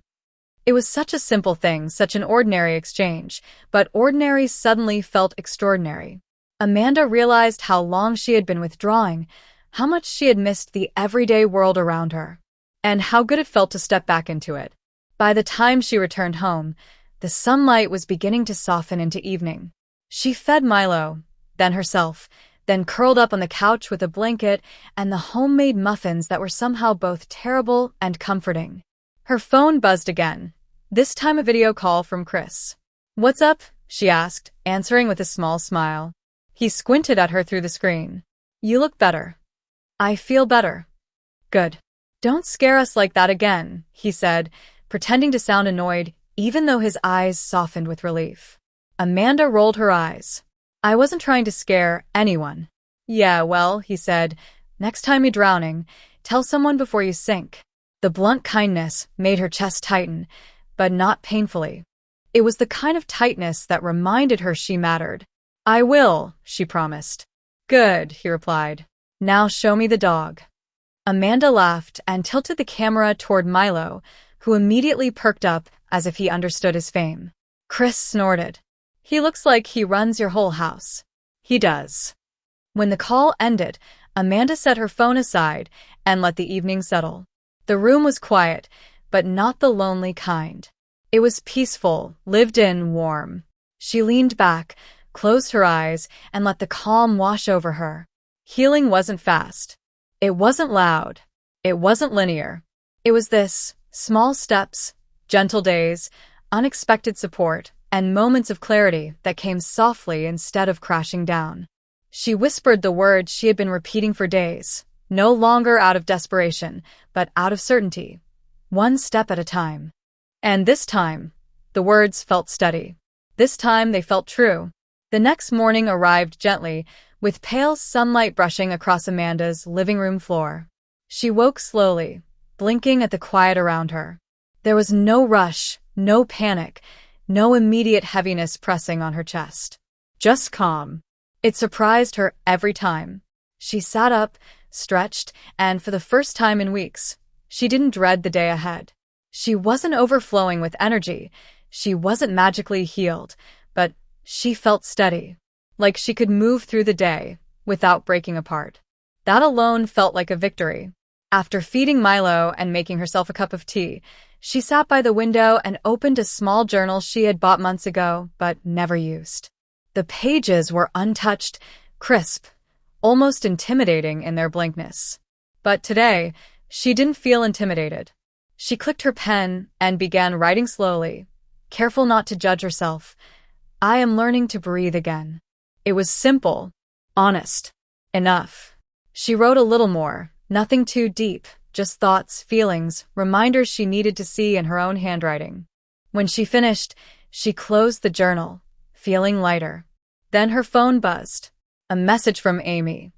It was such a simple thing, such an ordinary exchange, but ordinary suddenly felt extraordinary. Amanda realized how long she had been withdrawing, how much she had missed the everyday world around her, and how good it felt to step back into it. By the time she returned home, the sunlight was beginning to soften into evening. She fed Milo, then herself, then curled up on the couch with a blanket and the homemade muffins that were somehow both terrible and comforting. Her phone buzzed again, this time a video call from Chris. "What's up?" she asked, answering with a small smile. He squinted at her through the screen. "You look better." "I feel better." "Good. Don't scare us like that again," he said, pretending to sound annoyed, even though his eyes softened with relief. Amanda rolled her eyes. "I wasn't trying to scare anyone." "Yeah, well," he said, "next time you're drowning, tell someone before you sink." The blunt kindness made her chest tighten, but not painfully. It was the kind of tightness that reminded her she mattered. "I will," she promised. "Good," he replied. "Now show me the dog." Amanda laughed and tilted the camera toward Milo, who immediately perked up as if he understood his fame. Chris snorted. "He looks like he runs your whole house." "He does." When the call ended, Amanda set her phone aside and let the evening settle. The room was quiet, but not the lonely kind. It was peaceful, lived in, warm. She leaned back, closed her eyes, and let the calm wash over her. Healing wasn't fast. It wasn't loud. It wasn't linear. It was this: small steps, gentle days, unexpected support, and moments of clarity that came softly instead of crashing down. She whispered the words she had been repeating for days, no longer out of desperation, but out of certainty, one step at a time. And this time, the words felt steady. This time they felt true. The next morning arrived gently, with pale sunlight brushing across Amanda's living room floor. She woke slowly, blinking at the quiet around her. There was no rush, no panic, no immediate heaviness pressing on her chest. Just calm. It surprised her every time. She sat up, stretched, and for the first time in weeks, she didn't dread the day ahead. She wasn't overflowing with energy. She wasn't magically healed, but she felt steady, like she could move through the day without breaking apart. That alone felt like a victory. After feeding Milo and making herself a cup of tea, she sat by the window and opened a small journal she had bought months ago but never used. The pages were untouched, crisp, almost intimidating in their blankness. But today, she didn't feel intimidated. She clicked her pen and began writing slowly, careful not to judge herself. "I am learning to breathe again." It was simple, honest, enough. She wrote a little more, nothing too deep, just thoughts, feelings, reminders she needed to see in her own handwriting. When she finished, she closed the journal, feeling lighter. Then her phone buzzed. A message from Amy.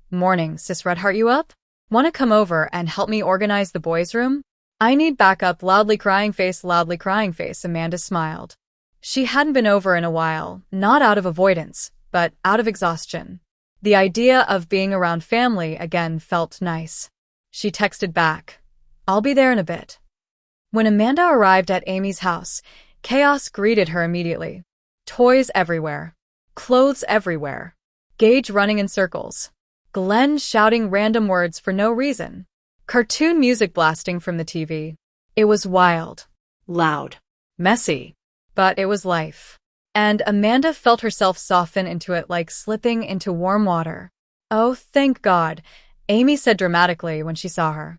"Morning, Sis Redheart, you up? Want to come over and help me organize the boys' room? I need backup." Loudly crying face, Amanda smiled. She hadn't been over in a while, not out of avoidance, but out of exhaustion. The idea of being around family again felt nice. She texted back, "I'll be there in a bit." When Amanda arrived at Amy's house, chaos greeted her immediately. Toys everywhere. Clothes everywhere. Gage running in circles. Glenn shouting random words for no reason. Cartoon music blasting from the TV. It was wild. Loud. Messy. But it was life. And Amanda felt herself soften into it like slipping into warm water. "Oh, thank God," Amy said dramatically when she saw her.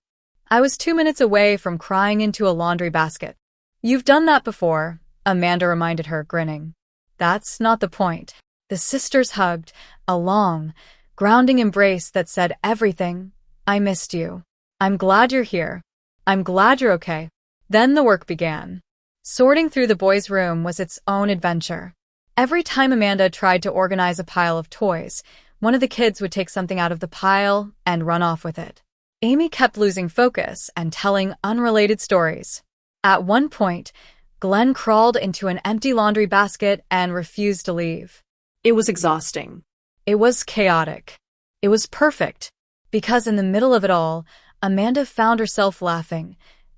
"I was 2 minutes away from crying into a laundry basket." "You've done that before," Amanda reminded her, grinning. "That's not the point." The sisters hugged, a long, grounding embrace that said everything. "I missed you. I'm glad you're here. I'm glad you're okay." Then the work began. Sorting through the boys' room was its own adventure. Every time Amanda tried to organize a pile of toys, one of the kids would take something out of the pile and run off with it. Amy kept losing focus and telling unrelated stories. At one point, Glenn crawled into an empty laundry basket and refused to leave. It was exhausting. It was chaotic. It was perfect, because in the middle of it all, Amanda found herself laughing.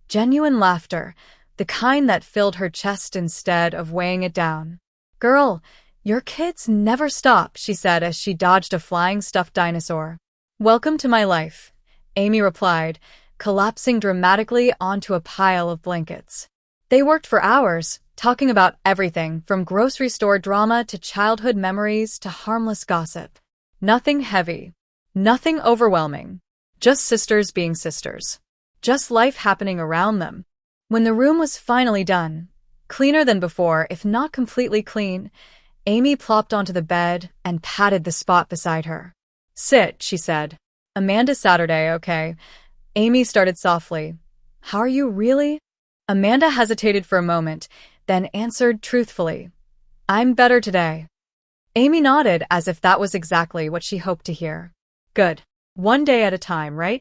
Genuine laughter, the kind that filled her chest instead of weighing it down. "Girl, your kids never stop," she said as she dodged a flying stuffed dinosaur. "Welcome to my life," Amy replied, collapsing dramatically onto a pile of blankets. They worked for hours, talking about everything from grocery store drama to childhood memories to harmless gossip. Nothing heavy. Nothing overwhelming. Just sisters being sisters. Just life happening around them. When the room was finally done, cleaner than before, if not completely clean, Amy plopped onto the bed and patted the spot beside her. "Sit," she said. "Amanda Saturday, okay?" Amy started softly. "How are you really?" Amanda hesitated for a moment, then answered truthfully. "I'm better today." Amy nodded as if that was exactly what she hoped to hear. "Good. One day at a time, right?"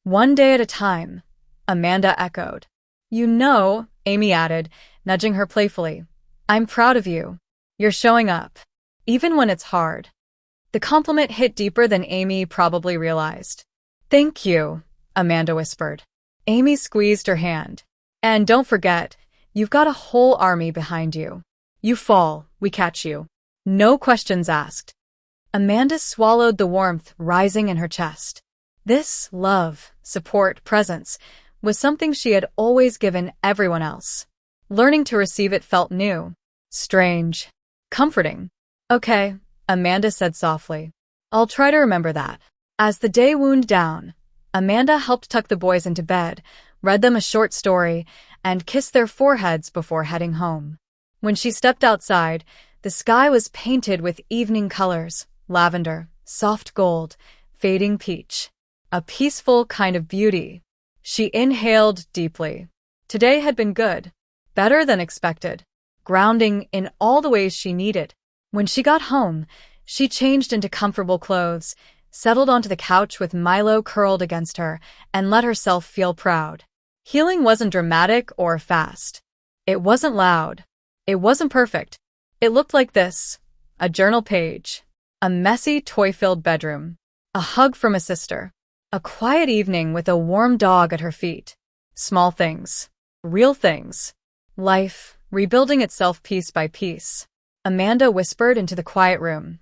"One day at a time," Amanda echoed. "You know," Amy added, nudging her playfully, "I'm proud of you. You're showing up. Even when it's hard." The compliment hit deeper than Amy probably realized. "Thank you," Amanda whispered. Amy squeezed her hand. "And don't forget, you've got a whole army behind you. You fall, we catch you. No questions asked." Amanda swallowed the warmth rising in her chest. This love, support, presence was something she had always given everyone else. Learning to receive it felt new, strange, comforting. "Okay," Amanda said softly. "I'll try to remember that." As the day wound down, Amanda helped tuck the boys into bed, read them a short story, and kissed their foreheads before heading home. When she stepped outside, the sky was painted with evening colors: lavender, soft gold, fading peach. A peaceful kind of beauty. She inhaled deeply. Today had been good. Better than expected. Grounding in all the ways she needed. When she got home, she changed into comfortable clothes, settled onto the couch with Milo curled against her, and let herself feel proud. Healing wasn't dramatic or fast. It wasn't loud. It wasn't perfect. It looked like this: a journal page, a messy, toy-filled bedroom, a hug from a sister, a quiet evening with a warm dog at her feet. Small things. Real things. Life, rebuilding itself piece by piece. Amanda whispered into the quiet room.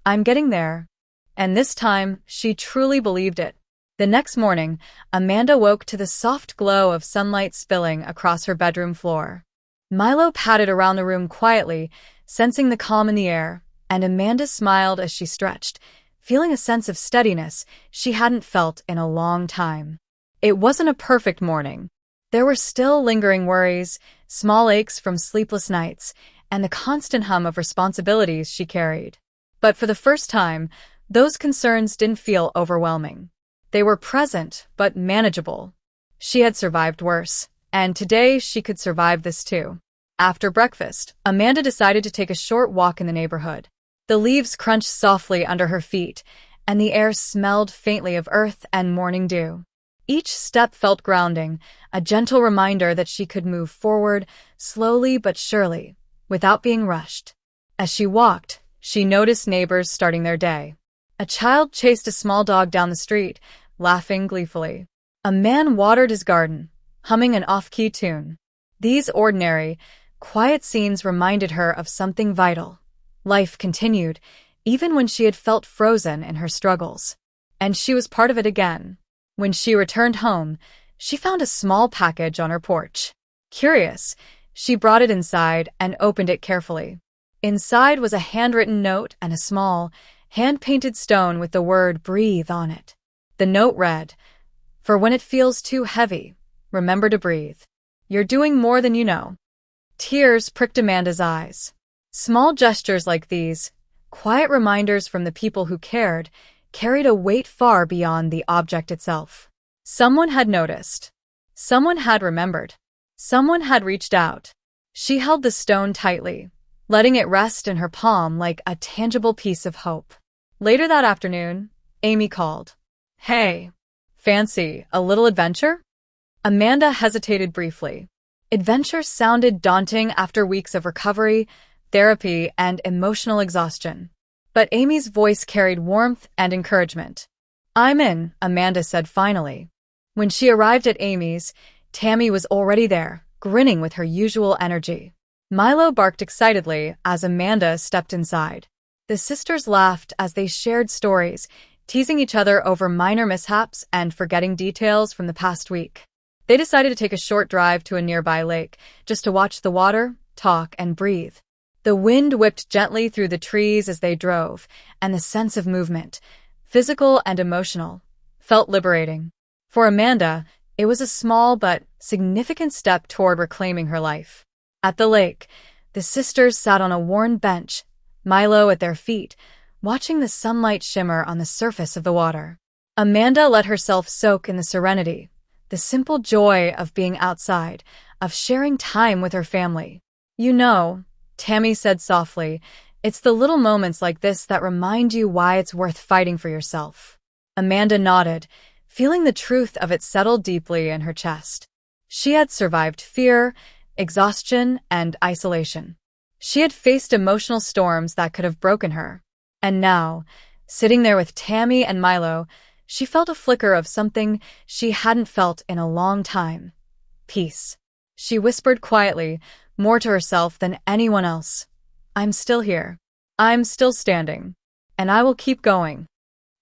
"I'm getting there." And this time, she truly believed it. The next morning, Amanda woke to the soft glow of sunlight spilling across her bedroom floor. Milo patted around the room quietly, sensing the calm in the air, and Amanda smiled as she stretched, feeling a sense of steadiness she hadn't felt in a long time. It wasn't a perfect morning. There were still lingering worries, small aches from sleepless nights, and the constant hum of responsibilities she carried. But for the first time, those concerns didn't feel overwhelming. They were present, but manageable. She had survived worse, and today she could survive this too. After breakfast, Amanda decided to take a short walk in the neighborhood. The leaves crunched softly under her feet, and the air smelled faintly of earth and morning dew. Each step felt grounding, a gentle reminder that she could move forward, slowly but surely, without being rushed. As she walked, she noticed neighbors starting their day. A child chased a small dog down the street, laughing gleefully. A man watered his garden, humming an off-key tune. These ordinary, quiet scenes reminded her of something vital. Life continued, even when she had felt frozen in her struggles. And she was part of it again. When she returned home, she found a small package on her porch. Curious, she brought it inside and opened it carefully. Inside was a handwritten note and a small, hand-painted stone with the word "breathe" on it. The note read, "For when it feels too heavy, remember to breathe. You're doing more than you know." Tears pricked Amanda's eyes. Small gestures like these, quiet reminders from the people who cared, carried a weight far beyond the object itself. Someone had noticed. Someone had remembered. Someone had reached out. She held the stone tightly, letting it rest in her palm like a tangible piece of hope. Later that afternoon, Amy called. "Hey, fancy a little adventure?" Amanda hesitated briefly. Adventure sounded daunting after weeks of recovery, therapy, and emotional exhaustion. But Amy's voice carried warmth and encouragement. "I'm in," Amanda said finally. When she arrived at Amy's, Tammy was already there, grinning with her usual energy. Milo barked excitedly as Amanda stepped inside. The sisters laughed as they shared stories, teasing each other over minor mishaps and forgetting details from the past week. They decided to take a short drive to a nearby lake, just to watch the water, talk, and breathe. The wind whipped gently through the trees as they drove, and the sense of movement, physical and emotional, felt liberating. For Amanda, it was a small but significant step toward reclaiming her life. At the lake, the sisters sat on a worn bench, Milo at their feet, watching the sunlight shimmer on the surface of the water. Amanda let herself soak in the serenity, the simple joy of being outside, of sharing time with her family. "You know," Tammy said softly, "it's the little moments like this that remind you why it's worth fighting for yourself." Amanda nodded, feeling the truth of it settle deeply in her chest. She had survived fear, exhaustion, and isolation. She had faced emotional storms that could have broken her. And now, sitting there with Tammy and Milo, she felt a flicker of something she hadn't felt in a long time. Peace. She whispered quietly, more to herself than anyone else. "I'm still here. I'm still standing. And I will keep going."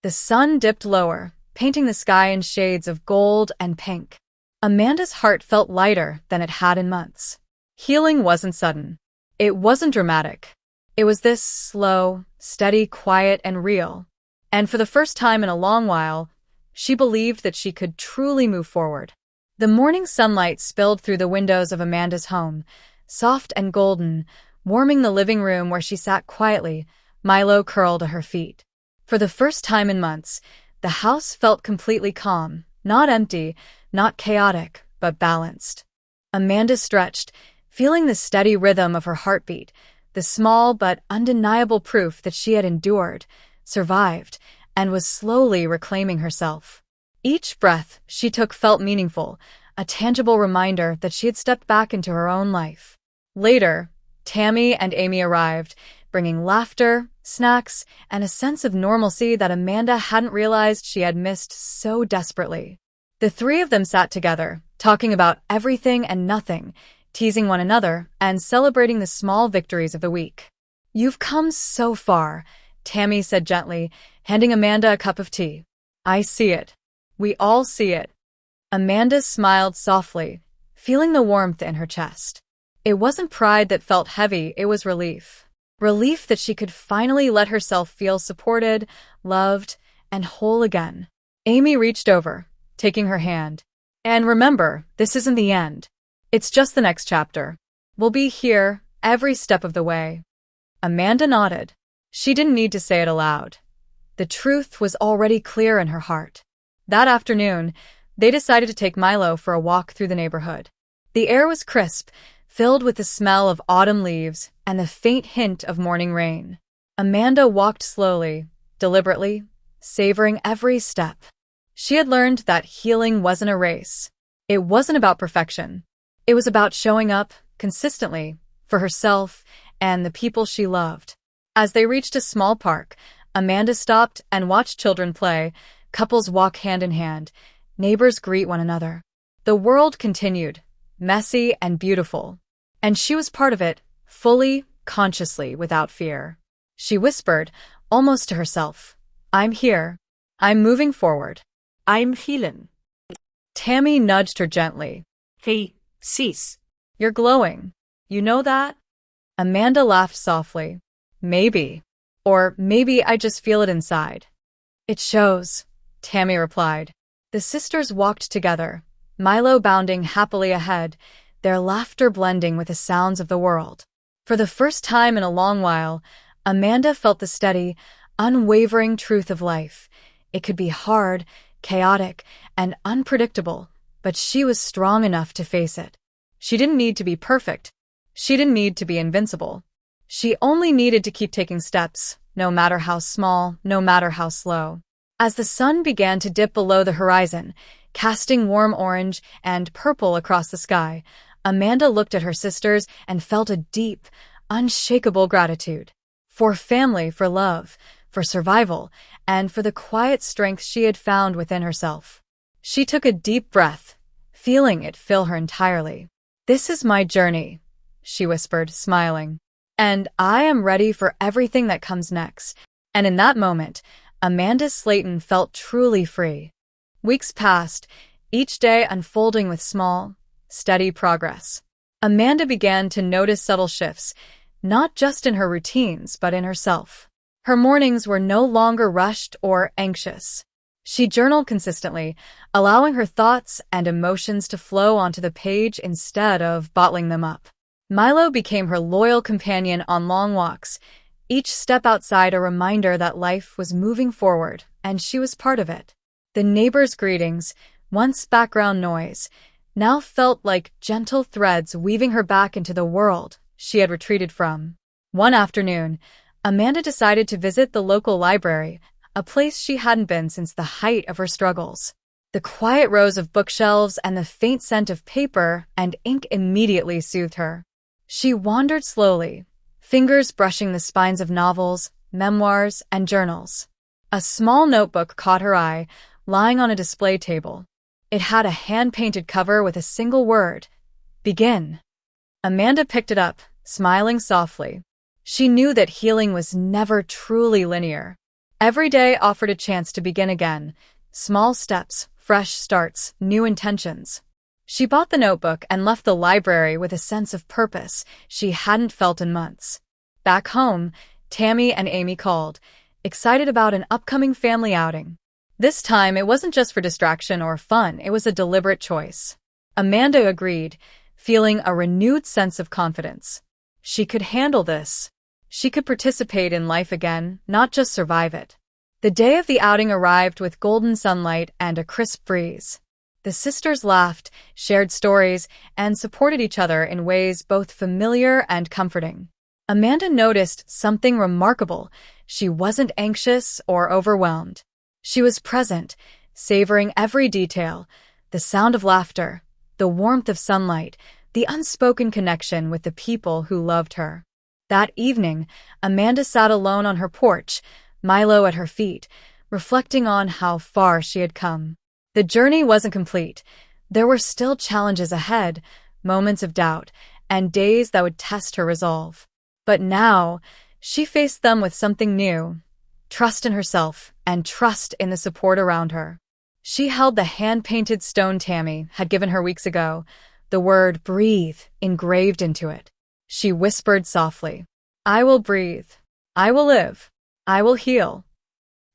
The sun dipped lower, painting the sky in shades of gold and pink. Amanda's heart felt lighter than it had in months. Healing wasn't sudden. It wasn't dramatic. It was this slow, steady, quiet, and real. And for the first time in a long while, she believed that she could truly move forward. The morning sunlight spilled through the windows of Amanda's home, soft and golden, warming the living room where she sat quietly, Milo curled at her feet. For the first time in months, the house felt completely calm, not empty, not chaotic, but balanced. Amanda stretched, feeling the steady rhythm of her heartbeat, the small but undeniable proof that she had endured, survived, and was slowly reclaiming herself. Each breath she took felt meaningful, a tangible reminder that she had stepped back into her own life. Later, Tammy and Amy arrived, bringing laughter, snacks, and a sense of normalcy that Amanda hadn't realized she had missed so desperately. The three of them sat together, talking about everything and nothing, teasing one another, and celebrating the small victories of the week. "You've come so far," Tammy said gently, handing Amanda a cup of tea. "I see it. We all see it." Amanda smiled softly, feeling the warmth in her chest. It wasn't pride that felt heavy, it was relief. Relief that she could finally let herself feel supported, loved, and whole again. Amy reached over, taking her hand. "And remember, this isn't the end. It's just the next chapter. We'll be here, every step of the way." Amanda nodded. She didn't need to say it aloud. The truth was already clear in her heart. That afternoon, they decided to take Milo for a walk through the neighborhood. The air was crisp, filled with the smell of autumn leaves and the faint hint of morning rain. Amanda walked slowly, deliberately, savoring every step. She had learned that healing wasn't a race. It wasn't about perfection. It was about showing up, consistently, for herself and the people she loved. As they reached a small park, Amanda stopped and watched children play, couples walk hand in hand, neighbors greet one another. The world continued, messy and beautiful. And she was part of it, fully, consciously, without fear. She whispered, almost to herself. I'm here. I'm moving forward. I'm healing. Tammy nudged her gently. Hey, sis. You're glowing. You know that? Amanda laughed softly. Maybe. Or maybe I just feel it inside. It shows, Tammy replied. The sisters walked together, Milo bounding happily ahead, their laughter blending with the sounds of the world. For the first time in a long while, Amanda felt the steady, unwavering truth of life. It could be hard, chaotic, and unpredictable, but she was strong enough to face it. She didn't need to be perfect. She didn't need to be invincible. She only needed to keep taking steps, no matter how small, no matter how slow. As the sun began to dip below the horizon, casting warm orange and purple across the sky, Amanda looked at her sisters and felt a deep, unshakable gratitude. For family, for love, for survival, and for the quiet strength she had found within herself. She took a deep breath, feeling it fill her entirely. This is my journey, she whispered, smiling. And I am ready for everything that comes next. And in that moment, Amanda Slaton felt truly free. Weeks passed, each day unfolding with small, steady progress. Amanda began to notice subtle shifts, not just in her routines, but in herself. Her mornings were no longer rushed or anxious. She journaled consistently, allowing her thoughts and emotions to flow onto the page instead of bottling them up. Milo became her loyal companion on long walks, each step outside a reminder that life was moving forward, and she was part of it. The neighbors' greetings, once background noise, now felt like gentle threads weaving her back into the world she had retreated from. One afternoon, Amanda decided to visit the local library, a place she hadn't been since the height of her struggles. The quiet rows of bookshelves and the faint scent of paper and ink immediately soothed her. She wandered slowly, fingers brushing the spines of novels, memoirs, and journals. A small notebook caught her eye, lying on a display table. It had a hand-painted cover with a single word, "Begin." Amanda picked it up, smiling softly. She knew that healing was never truly linear. Every day offered a chance to begin again. Small steps, fresh starts, new intentions. She bought the notebook and left the library with a sense of purpose she hadn't felt in months. Back home, Tammy and Amy called, excited about an upcoming family outing. This time, it wasn't just for distraction or fun, it was a deliberate choice. Amanda agreed, feeling a renewed sense of confidence. She could handle this. She could participate in life again, not just survive it. The day of the outing arrived with golden sunlight and a crisp breeze. The sisters laughed, shared stories, and supported each other in ways both familiar and comforting. Amanda noticed something remarkable. She wasn't anxious or overwhelmed. She was present, savoring every detail, the sound of laughter, the warmth of sunlight, the unspoken connection with the people who loved her. That evening, Amanda sat alone on her porch, Milo at her feet, reflecting on how far she had come. The journey wasn't complete. There were still challenges ahead, moments of doubt, and days that would test her resolve. But now, she faced them with something new: trust in herself and trust in the support around her. She held the hand-painted stone Tammy had given her weeks ago, the word "breathe" engraved into it. She whispered softly, "I will breathe. I will live. I will heal."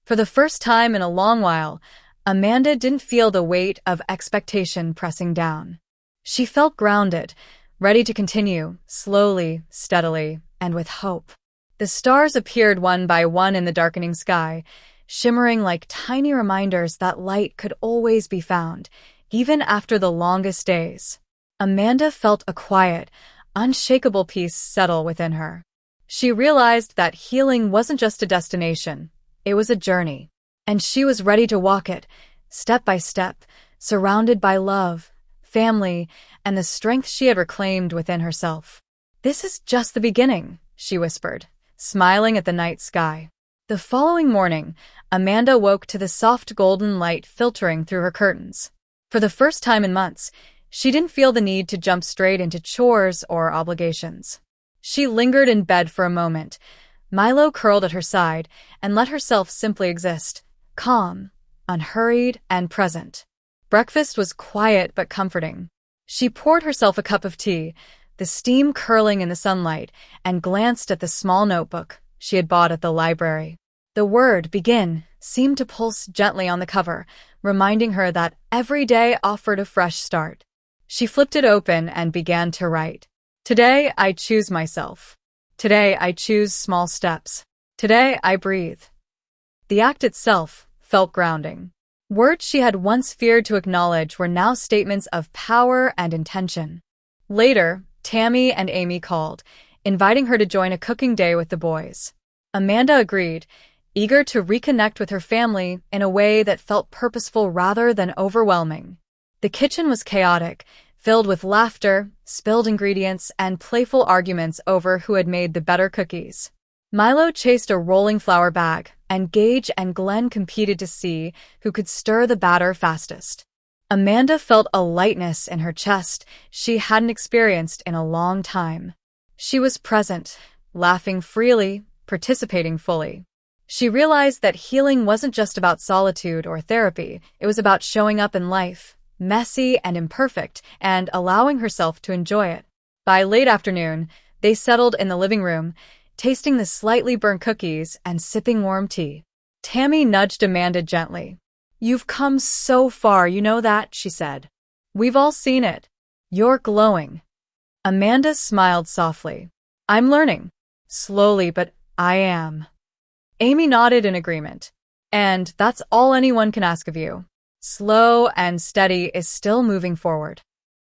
For the first time in a long while, Amanda didn't feel the weight of expectation pressing down. She felt grounded, ready to continue, slowly, steadily, and with hope. The stars appeared one by one in the darkening sky, shimmering like tiny reminders that light could always be found, even after the longest days. Amanda felt a quiet, unshakable peace settle within her. She realized that healing wasn't just a destination, it was a journey. And she was ready to walk it, step by step, surrounded by love, family, and the strength she had reclaimed within herself. "This is just the beginning," she whispered, smiling at the night sky. The following morning, Amanda woke to the soft golden light filtering through her curtains. For the first time in months, she didn't feel the need to jump straight into chores or obligations. She lingered in bed for a moment, Milo curled at her side and let herself simply exist, calm, unhurried, and present. Breakfast was quiet but comforting. She poured herself a cup of tea, the steam curling in the sunlight, and glanced at the small notebook she had bought at the library. The word "begin" seemed to pulse gently on the cover, reminding her that every day offered a fresh start. She flipped it open and began to write. Today, I choose myself. Today, I choose small steps. Today, I breathe. The act itself felt grounding. Words she had once feared to acknowledge were now statements of power and intention. Later, Tammy and Amy called, inviting her to join a cooking day with the boys. Amanda agreed, eager to reconnect with her family in a way that felt purposeful rather than overwhelming. The kitchen was chaotic, filled with laughter, spilled ingredients, and playful arguments over who had made the better cookies. Milo chased a rolling flour bag, and Gage and Glenn competed to see who could stir the batter fastest. Amanda felt a lightness in her chest she hadn't experienced in a long time. She was present, laughing freely, participating fully. She realized that healing wasn't just about solitude or therapy, it was about showing up in life, messy and imperfect, and allowing herself to enjoy it. By late afternoon, they settled in the living room, tasting the slightly burnt cookies and sipping warm tea. Tammy nudged Amanda gently. "You've come so far, you know that," she said. "We've all seen it. You're glowing." Amanda smiled softly. "I'm learning. Slowly, but I am." Amy nodded in agreement. "And that's all anyone can ask of you. Slow and steady is still moving forward."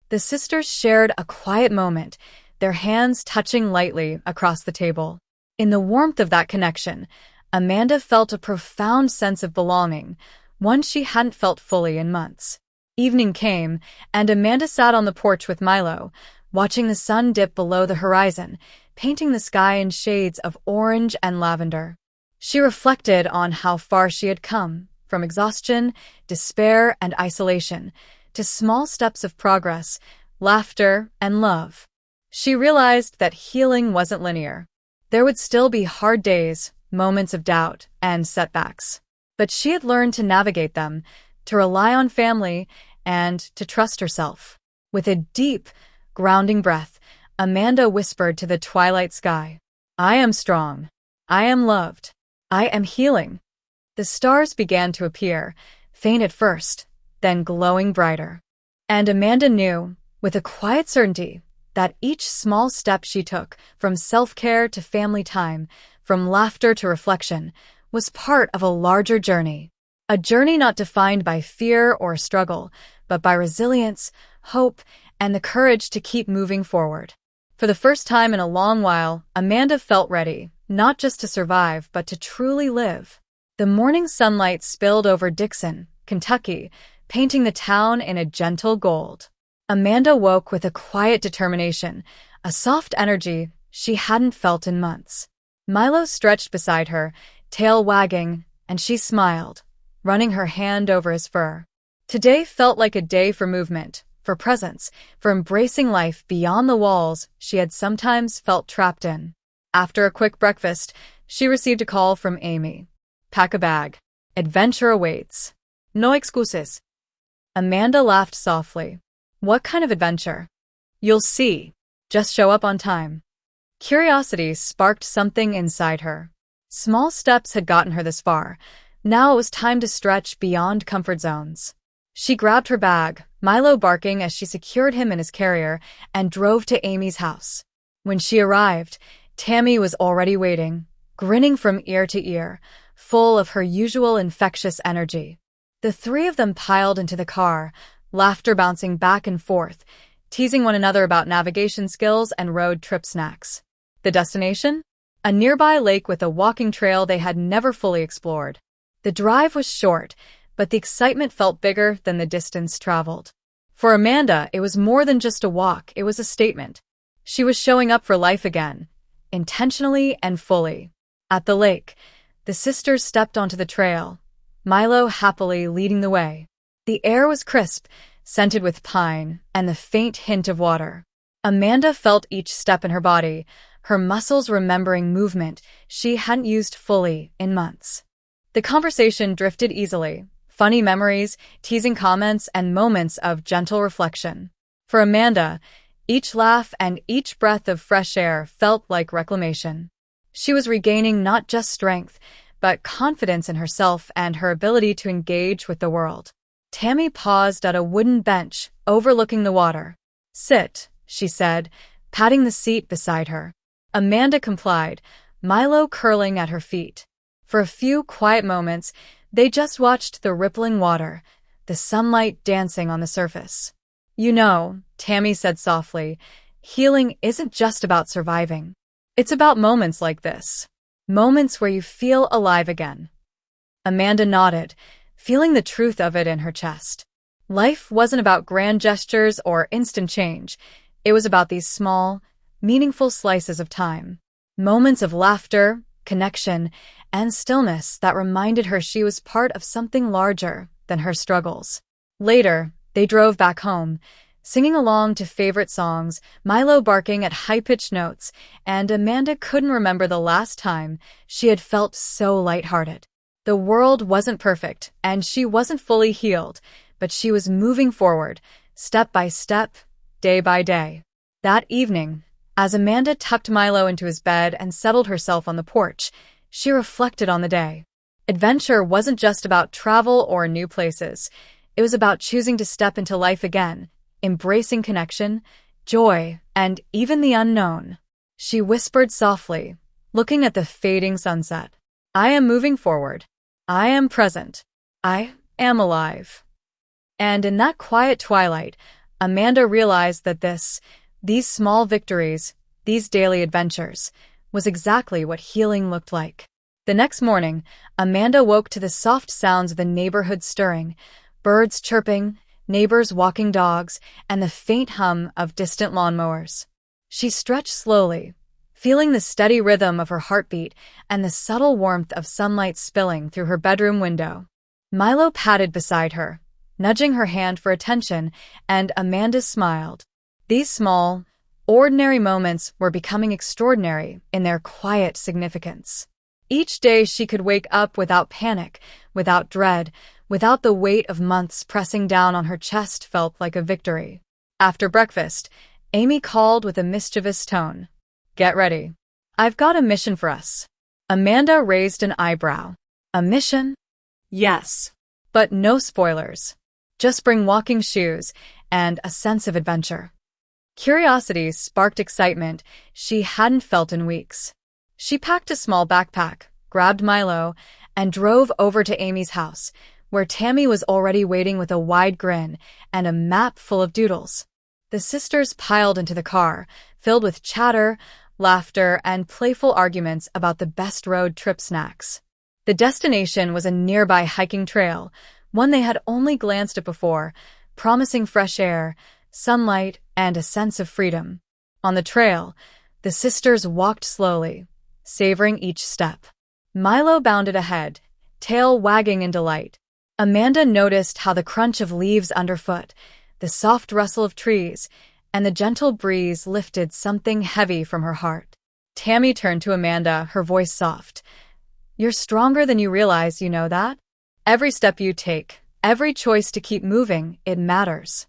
The sisters shared a quiet moment, their hands touching lightly across the table. In the warmth of that connection, Amanda felt a profound sense of belonging, one she hadn't felt fully in months. Evening came, and Amanda sat on the porch with Milo, watching the sun dip below the horizon, painting the sky in shades of orange and lavender. She reflected on how far she had come, from exhaustion, despair, and isolation, to small steps of progress, laughter, and love. She realized that healing wasn't linear. There would still be hard days, moments of doubt, and setbacks. But she had learned to navigate them, to rely on family, and to trust herself. With a deep, grounding breath, Amanda whispered to the twilight sky, "I am strong. I am loved. I am healing." The stars began to appear, faint at first, then glowing brighter. And Amanda knew, with a quiet certainty, that each small step she took, from self-care to family time, from laughter to reflection, was part of a larger journey. A journey not defined by fear or struggle, but by resilience, hope, and the courage to keep moving forward. For the first time in a long while, Amanda felt ready, not just to survive, but to truly live. The morning sunlight spilled over Dixon, Kentucky, painting the town in a gentle gold. Amanda woke with a quiet determination, a soft energy she hadn't felt in months. Milo stretched beside her, tail wagging, and she smiled, running her hand over his fur. Today felt like a day for movement, for presence, for embracing life beyond the walls she had sometimes felt trapped in. After a quick breakfast, she received a call from Amy. "Pack a bag. Adventure awaits. No excuses." Amanda laughed softly. "What kind of adventure?" "You'll see. Just show up on time." Curiosity sparked something inside her. Small steps had gotten her this far. Now it was time to stretch beyond comfort zones. She grabbed her bag, Milo barking as she secured him in his carrier, and drove to Amy's house. When she arrived, Tammy was already waiting, grinning from ear to ear, full of her usual infectious energy. The three of them piled into the car, laughter bouncing back and forth, teasing one another about navigation skills and road trip snacks. The destination? A nearby lake with a walking trail they had never fully explored. The drive was short, but the excitement felt bigger than the distance traveled. For Amanda, it was more than just a walk, it was a statement. She was showing up for life again, intentionally and fully. At the lake, the sisters stepped onto the trail, Milo happily leading the way. The air was crisp, scented with pine and the faint hint of water. Amanda felt each step in her body, her muscles remembering movement she hadn't used fully in months. The conversation drifted easily, funny memories, teasing comments, and moments of gentle reflection. For Amanda, each laugh and each breath of fresh air felt like reclamation. She was regaining not just strength, but confidence in herself and her ability to engage with the world. Tammy paused at a wooden bench overlooking the water. "Sit," she said, patting the seat beside her. Amanda complied, Milo curling at her feet. For a few quiet moments, they just watched the rippling water, the sunlight dancing on the surface. "You know," Tammy said softly, "healing isn't just about surviving. It's about moments like this. Moments where you feel alive again." Amanda nodded, feeling the truth of it in her chest. Life wasn't about grand gestures or instant change. It was about these small, meaningful slices of time. Moments of laughter, connection, and stillness that reminded her she was part of something larger than her struggles. Later, they drove back home, singing along to favorite songs, Milo barking at high-pitched notes, and Amanda couldn't remember the last time she had felt so lighthearted. The world wasn't perfect, and she wasn't fully healed, but she was moving forward, step by step, day by day. That evening, as Amanda tucked Milo into his bed and settled herself on the porch, she reflected on the day. Adventure wasn't just about travel or new places. It was about choosing to step into life again, embracing connection, joy, and even the unknown. She whispered softly, looking at the fading sunset. "I am moving forward. I am present. I am alive." And in that quiet twilight, Amanda realized that these small victories, these daily adventures, was exactly what healing looked like. The next morning, Amanda woke to the soft sounds of the neighborhood stirring, birds chirping, neighbors walking dogs, and the faint hum of distant lawnmowers. She stretched slowly, feeling the steady rhythm of her heartbeat and the subtle warmth of sunlight spilling through her bedroom window. Milo patted beside her, nudging her hand for attention, and Amanda smiled. These small, ordinary moments were becoming extraordinary in their quiet significance. Each day she could wake up without panic, without dread, without the weight of months pressing down on her chest felt like a victory. After breakfast, Amy called with a mischievous tone. "Get ready. I've got a mission for us." Amanda raised an eyebrow. "A mission?" Yes. But no spoilers. Just bring walking shoes and a sense of adventure. Curiosity sparked excitement she hadn't felt in weeks. She packed a small backpack, grabbed Milo, and drove over to Amy's house, where Tammy was already waiting with a wide grin and a map full of doodles. The sisters piled into the car, filled with chatter, laughter, and playful arguments about the best road trip snacks. The destination was a nearby hiking trail, one they had only glanced at before, promising fresh air, sunlight, and a sense of freedom. On the trail, the sisters walked slowly, savoring each step. Milo bounded ahead, tail wagging in delight. Amanda noticed how the crunch of leaves underfoot, the soft rustle of trees, and the gentle breeze lifted something heavy from her heart. Tammy turned to Amanda, her voice soft. "You're stronger than you realize, you know that? Every step you take, every choice to keep moving, it matters."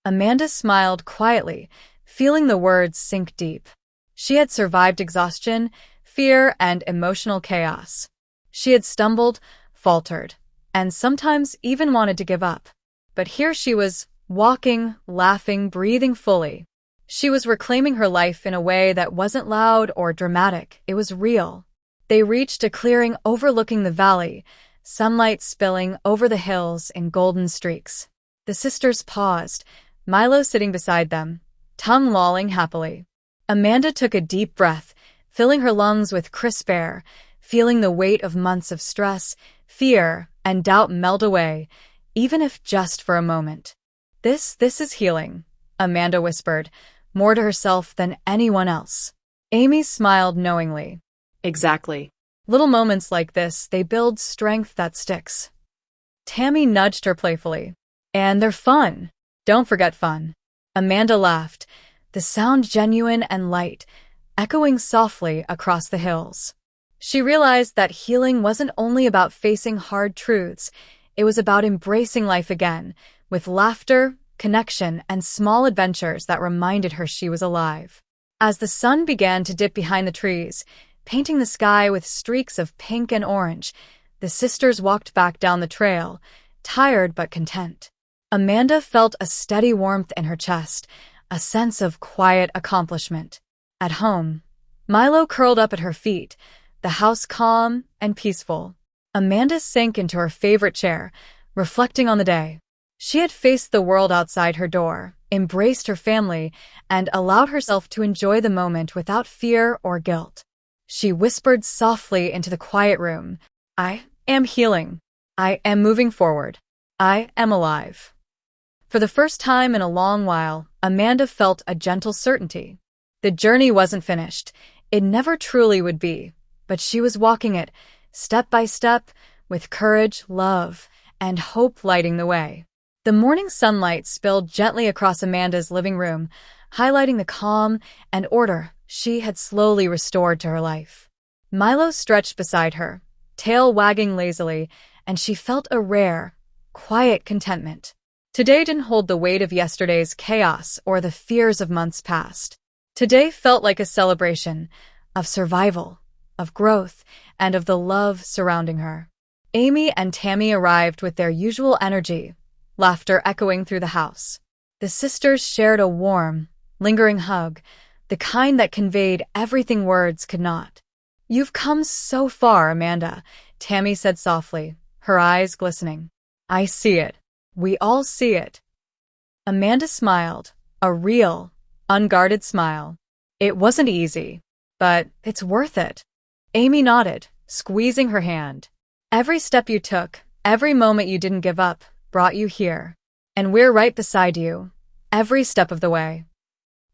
Amanda smiled quietly, feeling the words sink deep. She had survived exhaustion, fear, and emotional chaos. She had stumbled, faltered, and sometimes even wanted to give up. But here she was, walking, laughing, breathing fully. She was reclaiming her life in a way that wasn't loud or dramatic. It was real. They reached a clearing overlooking the valley, sunlight spilling over the hills in golden streaks. The sisters paused, Milo sitting beside them, tongue lolling happily. Amanda took a deep breath, filling her lungs with crisp air, feeling the weight of months of stress, fear, and doubt melt away, even if just for a moment. This is healing," Amanda whispered, more to herself than anyone else. Amy smiled knowingly. Exactly. Little moments like this, they build strength that sticks. Tammy nudged her playfully. "And they're fun. Don't forget fun." Amanda laughed, the sound genuine and light, echoing softly across the hills. She realized that healing wasn't only about facing hard truths, it was about embracing life again, with laughter, connection, and small adventures that reminded her she was alive. As the sun began to dip behind the trees, painting the sky with streaks of pink and orange, the sisters walked back down the trail, tired but content. Amanda felt a steady warmth in her chest, a sense of quiet accomplishment. At home, Milo curled up at her feet, the house calm and peaceful. Amanda sank into her favorite chair, reflecting on the day. She had faced the world outside her door, embraced her family, and allowed herself to enjoy the moment without fear or guilt. She whispered softly into the quiet room, "I am healing. I am moving forward. I am alive." For the first time in a long while, Amanda felt a gentle certainty. The journey wasn't finished. It never truly would be, but she was walking it, step by step, with courage, love, and hope lighting the way. The morning sunlight spilled gently across Amanda's living room, highlighting the calm and order she had slowly restored to her life. Milo stretched beside her, tail wagging lazily, and she felt a rare, quiet contentment. Today didn't hold the weight of yesterday's chaos or the fears of months past. Today felt like a celebration of survival, of growth, and of the love surrounding her. Amy and Tammy arrived with their usual energy, laughter echoing through the house. The sisters shared a warm, lingering hug, the kind that conveyed everything words could not. "You've come so far, Amanda," Tammy said softly, her eyes glistening. "I see it. We all see it." Amanda smiled, a real, unguarded smile. "It wasn't easy, but it's worth it." Amy nodded, squeezing her hand. "Every step you took, every moment you didn't give up, brought you here. And we're right beside you, every step of the way."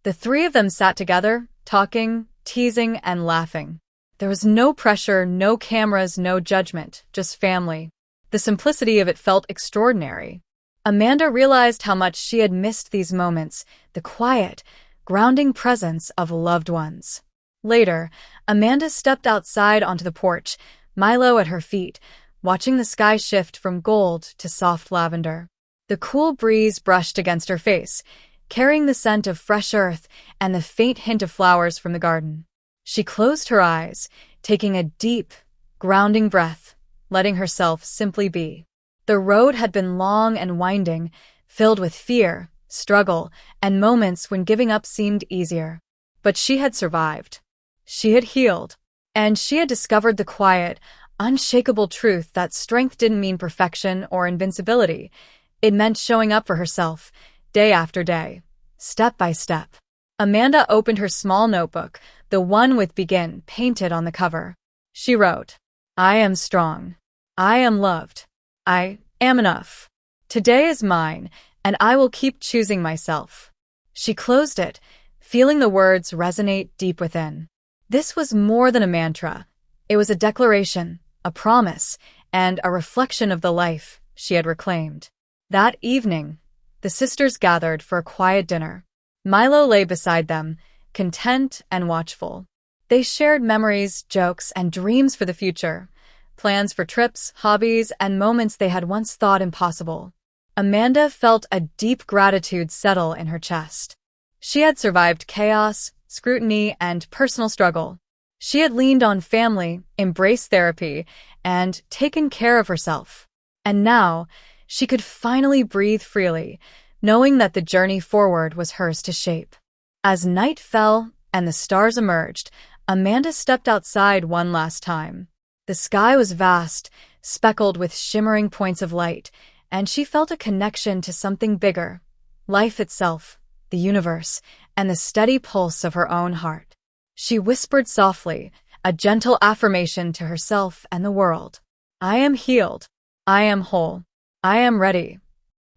The three of them sat together, talking, teasing, and laughing. There was no pressure, no cameras, no judgment, just family. The simplicity of it felt extraordinary. Amanda realized how much she had missed these moments, the quiet, grounding presence of loved ones. Later, Amanda stepped outside onto the porch, Milo at her feet, watching the sky shift from gold to soft lavender. The cool breeze brushed against her face, carrying the scent of fresh earth and the faint hint of flowers from the garden. She closed her eyes, taking a deep, grounding breath, letting herself simply be. The road had been long and winding, filled with fear, struggle, and moments when giving up seemed easier. But she had survived. She had healed, and she had discovered the quiet, unshakable truth that strength didn't mean perfection or invincibility. It meant showing up for herself, day after day, step by step. Amanda opened her small notebook, the one with "Begin" painted on the cover. She wrote, "I am strong. I am loved. I am enough. Today is mine, and I will keep choosing myself." She closed it, feeling the words resonate deep within. This was more than a mantra. It was a declaration, a promise, and a reflection of the life she had reclaimed. That evening, the sisters gathered for a quiet dinner. Milo lay beside them, content and watchful. They shared memories, jokes, and dreams for the future, plans for trips, hobbies, and moments they had once thought impossible. Amanda felt a deep gratitude settle in her chest. She had survived chaos, scrutiny, and personal struggle. She had leaned on family, embraced therapy, and taken care of herself. And now, she could finally breathe freely, knowing that the journey forward was hers to shape. As night fell and the stars emerged, Amanda stepped outside one last time. The sky was vast, speckled with shimmering points of light, and she felt a connection to something bigger, life itself, the universe, and the steady pulse of her own heart. She whispered softly, a gentle affirmation to herself and the world. "I am healed. I am whole. I am ready."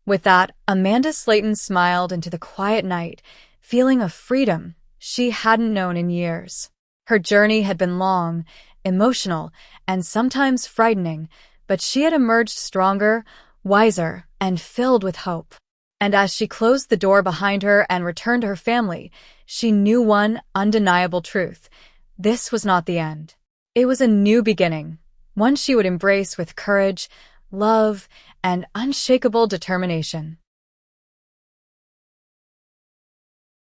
With that, Amanda Slaton smiled into the quiet night, feeling a freedom she hadn't known in years. Her journey had been long, emotional, and sometimes frightening, but she had emerged stronger, wiser, and filled with hope. And as she closed the door behind her and returned to her family, she knew one undeniable truth. This was not the end. It was a new beginning, one she would embrace with courage, love, and unshakable determination.